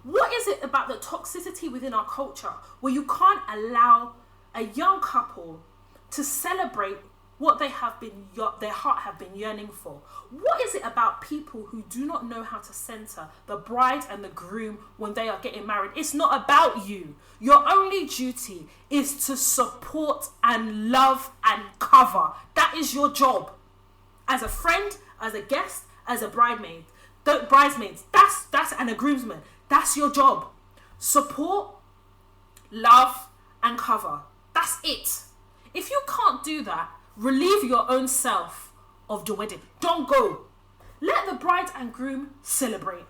What is it about the toxicity within our culture where you can't allow a young couple to celebrate what their heart have been yearning for? What is it about people who do not know how to center the bride and the groom when they are getting married? It's not about you. Your only duty is to support and love and cover. That is your job. As a friend, as a guest, as a bridesmaid, that's and a groomsman. That's your job. Support, love, and cover. That's it. If you can't do that, relieve your own self of the wedding. Don't go. Let the bride and groom celebrate.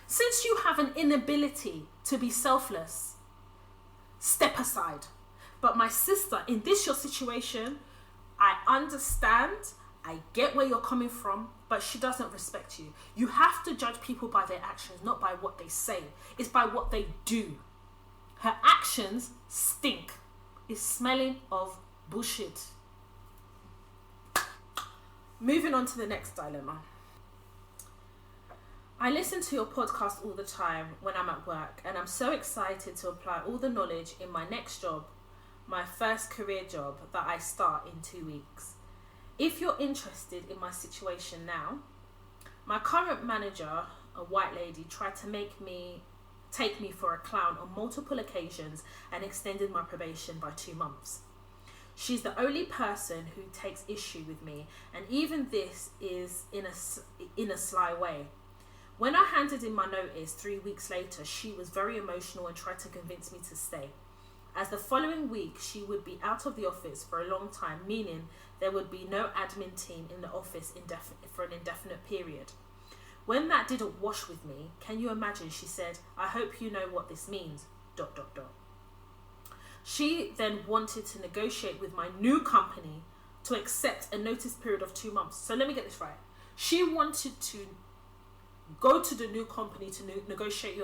Since you have an inability to be selfless, step aside. But my sister, in this your situation, I understand. I get where you're coming from, but she doesn't respect you. You have to judge people by their actions, not by what they say. It's by what they do. Her actions stink. It's smelling of bullshit. Moving on to the next dilemma. I listen to your podcast all the time when I'm at work, and I'm so excited to apply all the knowledge in my next job, my first career job that I start in 2 weeks. If you're interested in my situation now, my current manager, a white lady, tried to take me for a clown on multiple occasions and extended my probation by 2 months. She's the only person who takes issue with me, and even this is in a sly way. When I handed in my notice 3 weeks later, she was very emotional and tried to convince me to stay. As the following week, she would be out of the office for a long time, meaning there would be no admin team in the office for an indefinite period. When that didn't wash with me, can you imagine, she said, "I hope you know what this means, ... She then wanted to negotiate with my new company to accept a notice period of 2 months. So let me get this right. She wanted to go to the new company to negotiate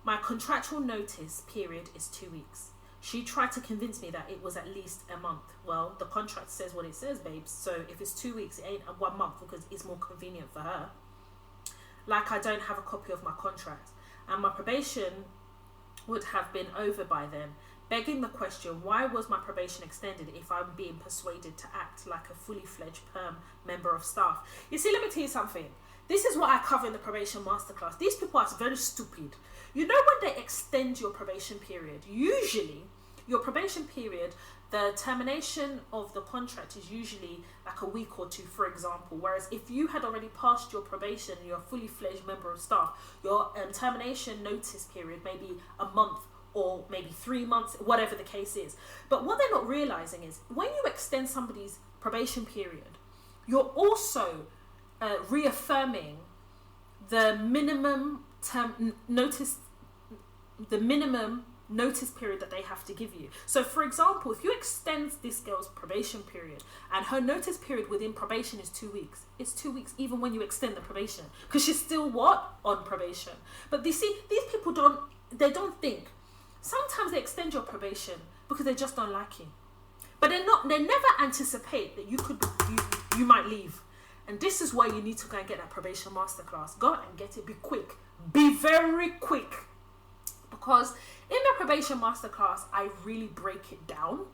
my contractual notice period is 2 weeks. She tried to convince me that it was at least a month. Well, the contract says what it says, babes. So if it's 2 weeks, it ain't 1 month because it's more convenient for her. Like, I don't have a copy of my contract. And my probation would have been over by then. Begging the question, why was my probation extended if I'm being persuaded to act like a fully fledged perm member of staff? You see, let me tell you something. This is what I cover in the probation masterclass. These people are very stupid. You know, when they extend your probation period, usually your probation period, the termination of the contract is usually like a week or two, for example. Whereas if you had already passed your probation and you're a fully fledged member of staff, your termination notice period may be a month or maybe 3 months, whatever the case is. But what they're not realizing is when you extend somebody's probation period, you're also reaffirming the minimum notice period that they have to give you. So for example, if you extend this girl's probation period and her notice period within probation is 2 weeks, it's 2 weeks even when you extend the probation, because she's still what? On probation. But you see, these people don't think. Sometimes they extend your probation because they just don't like you. But they never anticipate that you might leave. And this is why you need to go and get that probation masterclass. Go and get it. Be quick. Be very quick. Because in the probation masterclass, I really break it down.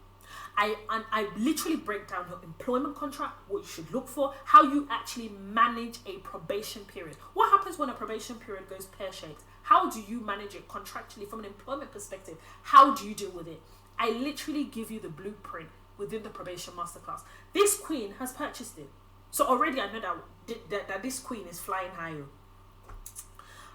I literally break down your employment contract, what you should look for, how you actually manage a probation period. What happens when a probation period goes pear-shaped? How do you manage it contractually from an employment perspective? How do you deal with it? I literally give you the blueprint within the probation masterclass. This queen has purchased it. So already I know that this queen is flying high.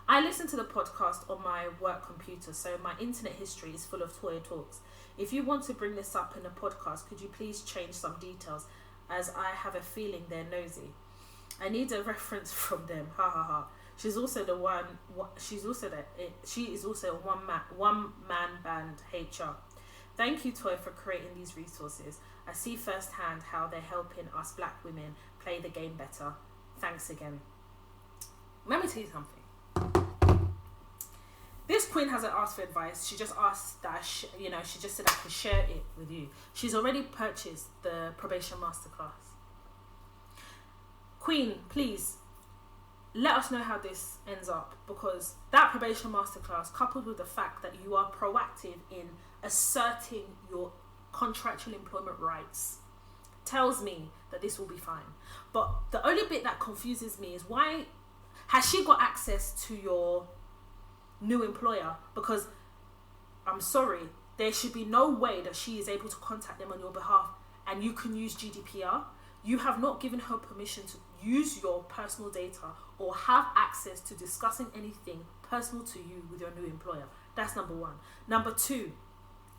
I listen to the podcast on my work computer, so my internet history is full of Toya talks. If you want to bring this up in a podcast, could you please change some details, as I have a feeling they're nosy. I need a reference from them. Ha ha ha. She is also a one man band HR. Thank you, Toy, for creating these resources. I see firsthand how they're helping us black women play the game better. Thanks again. Let me tell you something. This queen hasn't asked for advice. She just asked that she just said I can share it with you. She's already purchased the probation masterclass. Queen, please let us know how this ends up, because that probation masterclass, coupled with the fact that you are proactive in asserting your contractual employment rights, tells me that this will be fine. But the only bit that confuses me is, why has she got access to your new employer? Because I'm sorry, there should be no way that she is able to contact them on your behalf and you can use GDPR. You have not given her permission to use your personal data or have access to discussing anything personal to you with your new employer. That's number one. Number two,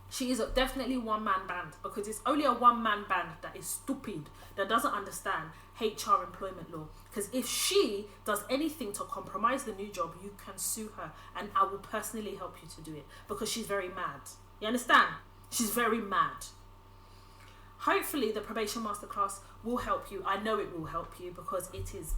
she is definitely one-man band, because it's only a one-man band that is stupid, that doesn't understand HR employment law. Because if she does anything to compromise the new job, you can sue her, and I will personally help you to do it, because she's very mad. You understand? She's very mad. Hopefully the probation masterclass will help you. I know it will help you, because it is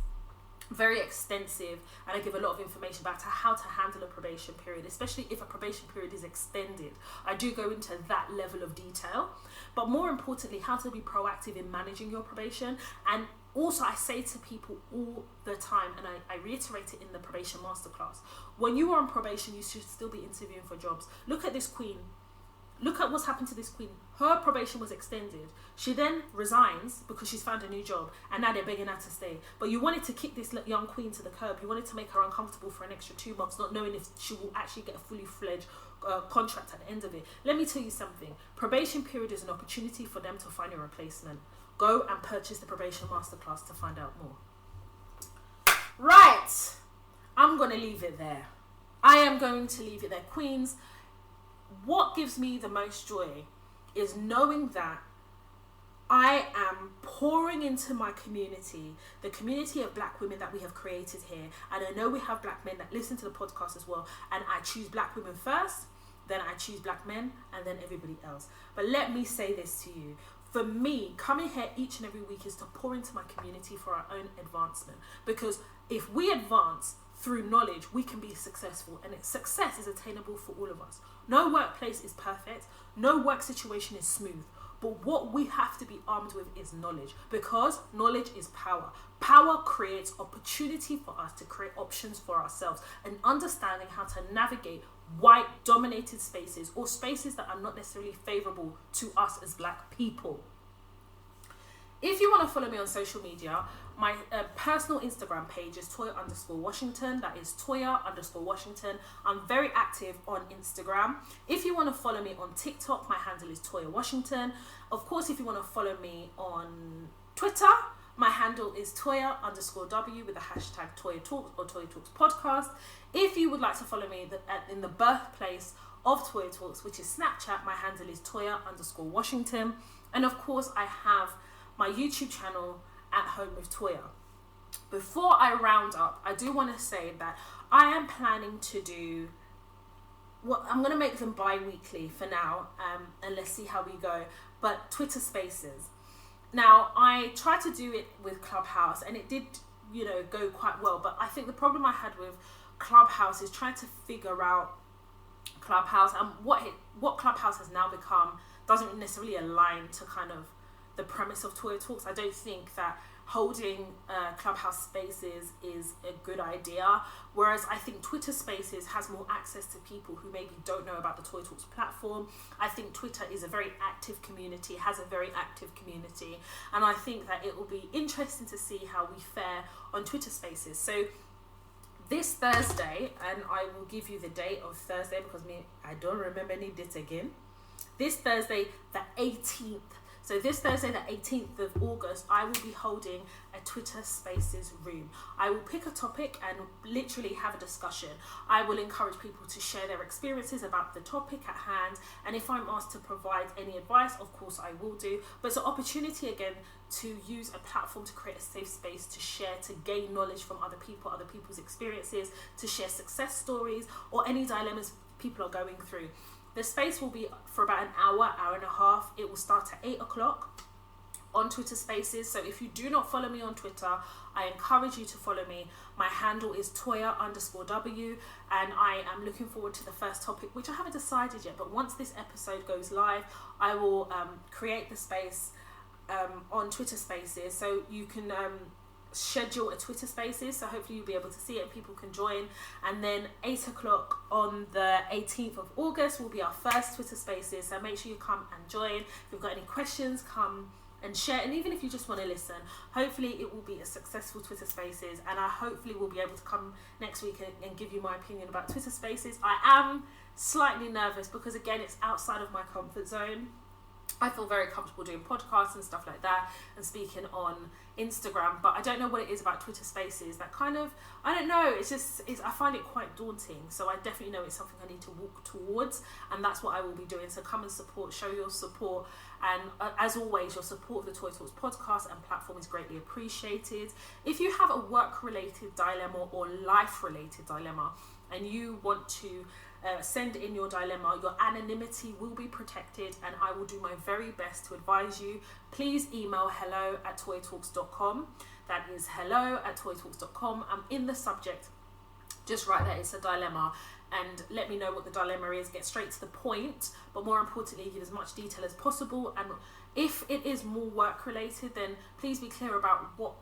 very extensive, and I give a lot of information about how to handle a probation period, especially if a probation period is extended. I do go into that level of detail, but more importantly, how to be proactive in managing your probation. And also, I say to people all the time, and I reiterate it in the probation masterclass, when you are on probation, you should still be interviewing for jobs. Look at this queen. Look at what's happened to this queen. Her probation was extended. She then resigns because she's found a new job, and now they're begging her to stay. But you wanted to kick this young queen to the curb. You wanted to make her uncomfortable for an extra 2 months, not knowing if she will actually get a fully fledged contract at the end of it. Let me tell you something. Probation period is an opportunity for them to find a replacement. Go and purchase the probation masterclass to find out more. Right. I'm going to leave it there. I am going to leave it there. Queens, what gives me the most joy is knowing that I am pouring into my community, the community of black women that we have created here. And I know we have black men that listen to the podcast as well. And I choose black women first, then I choose black men, and then everybody else. But let me say this to you. For me, coming here each and every week is to pour into my community for our own advancement. Because if we advance through knowledge, we can be successful, and success is attainable for all of us. No workplace is perfect, no work situation is smooth, but what we have to be armed with is knowledge, because knowledge is power. Power creates opportunity for us to create options for ourselves, and understanding how to navigate white dominated spaces, or spaces that are not necessarily favorable to us as black people. If you want to follow me on social media, my personal Instagram page is Toya_Washington. That is Toya_Washington. I'm very active on Instagram. If you want to follow me on TikTok, my handle is Toya Washington. Of course, if you want to follow me on Twitter, my handle is Toya_W with the hashtag Toya Talks or Toya Talks Podcast. If you would like to follow me in the birthplace of Toya Talks, which is Snapchat, my handle is Toya_Washington. And of course, I have my YouTube channel, At Home with Toya. Before I round up, I do want to say that I am planning to do, I'm going to make them bi-weekly for now, and let's see how we go, but Twitter Spaces. Now, I tried to do it with Clubhouse, and it did, go quite well, but I think the problem I had with Clubhouse is trying to figure out Clubhouse, and what Clubhouse has now become doesn't necessarily align to kind of the premise of Toya Talks. I don't think that holding Clubhouse Spaces is a good idea, whereas I think Twitter Spaces has more access to people who maybe don't know about the Toya Talks platform. I think Twitter is a very active community, has a very active community, and I think that it will be interesting to see how we fare on Twitter Spaces. So this Thursday, and I will give you the date of Thursday because I don't remember any date again. This Thursday, the 18th, So this Thursday, the 18th of August, I will be holding a Twitter Spaces room. I will pick a topic and literally have a discussion. I will encourage people to share their experiences about the topic at hand, and if I'm asked to provide any advice, of course I will do. But it's an opportunity again to use a platform to create a safe space to share, to gain knowledge from other people, other people's experiences, to share success stories or any dilemmas people are going through. The space will be for about an hour, hour and a half. It will start at 8 o'clock on Twitter Spaces. So if you do not follow me on Twitter, I encourage you to follow me. My handle is Toya_W, and I am looking forward to the first topic, which I haven't decided yet. But once this episode goes live, I will create the space on Twitter Spaces, so you can schedule a Twitter Spaces, so hopefully you'll be able to see it and people can join. And then 8 o'clock on the 18th of August will be our first Twitter Spaces, so make sure you come and join. If you've got any questions, come and share, and even if you just want to listen, hopefully it will be a successful Twitter Spaces, and I hopefully will be able to come next week and give you my opinion about Twitter Spaces. I am slightly nervous because again, it's outside of my comfort zone. I feel very comfortable doing podcasts and stuff like that and speaking on Instagram, but I don't know what it is about Twitter Spaces that kind of, I don't know, I find it quite daunting. So I definitely know it's something I need to walk towards, and that's what I will be doing. So come and support, show your support, and as always, your support of the Toy Talks podcast and platform is greatly appreciated. If you have a work-related dilemma or life-related dilemma and you want to send in your dilemma, your anonymity will be protected, and I will do my very best to advise you. Please email hello@toytalks.com. That is hello@toytalks.com. In the subject, just write that it's a dilemma and let me know what the dilemma is. Get straight to the point, but more importantly, give as much detail as possible. And if it is more work related, then please be clear about what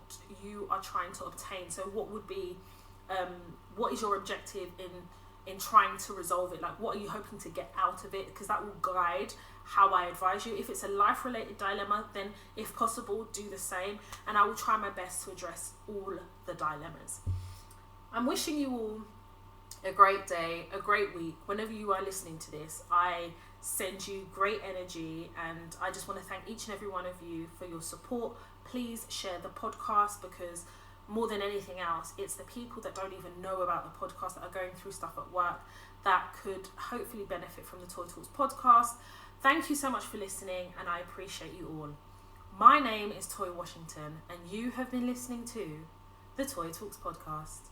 you are trying to obtain. So what would be, what is your objective in trying to resolve it? Like, what are you hoping to get out of it? Because that will guide how I advise you. If it's a life-related dilemma, then if possible, do the same, and I will try my best to address all the dilemmas. I'm wishing you all a great day, a great week. Whenever you are listening to this, I send you great energy, and I just want to thank each and every one of you for your support. Please share the podcast, because more than anything else, it's the people that don't even know about the podcast, that are going through stuff at work, that could hopefully benefit from the Toy Talks podcast. Thank you so much for listening, and I appreciate you all. My name is Toy Washington, and you have been listening to the Toy Talks podcast.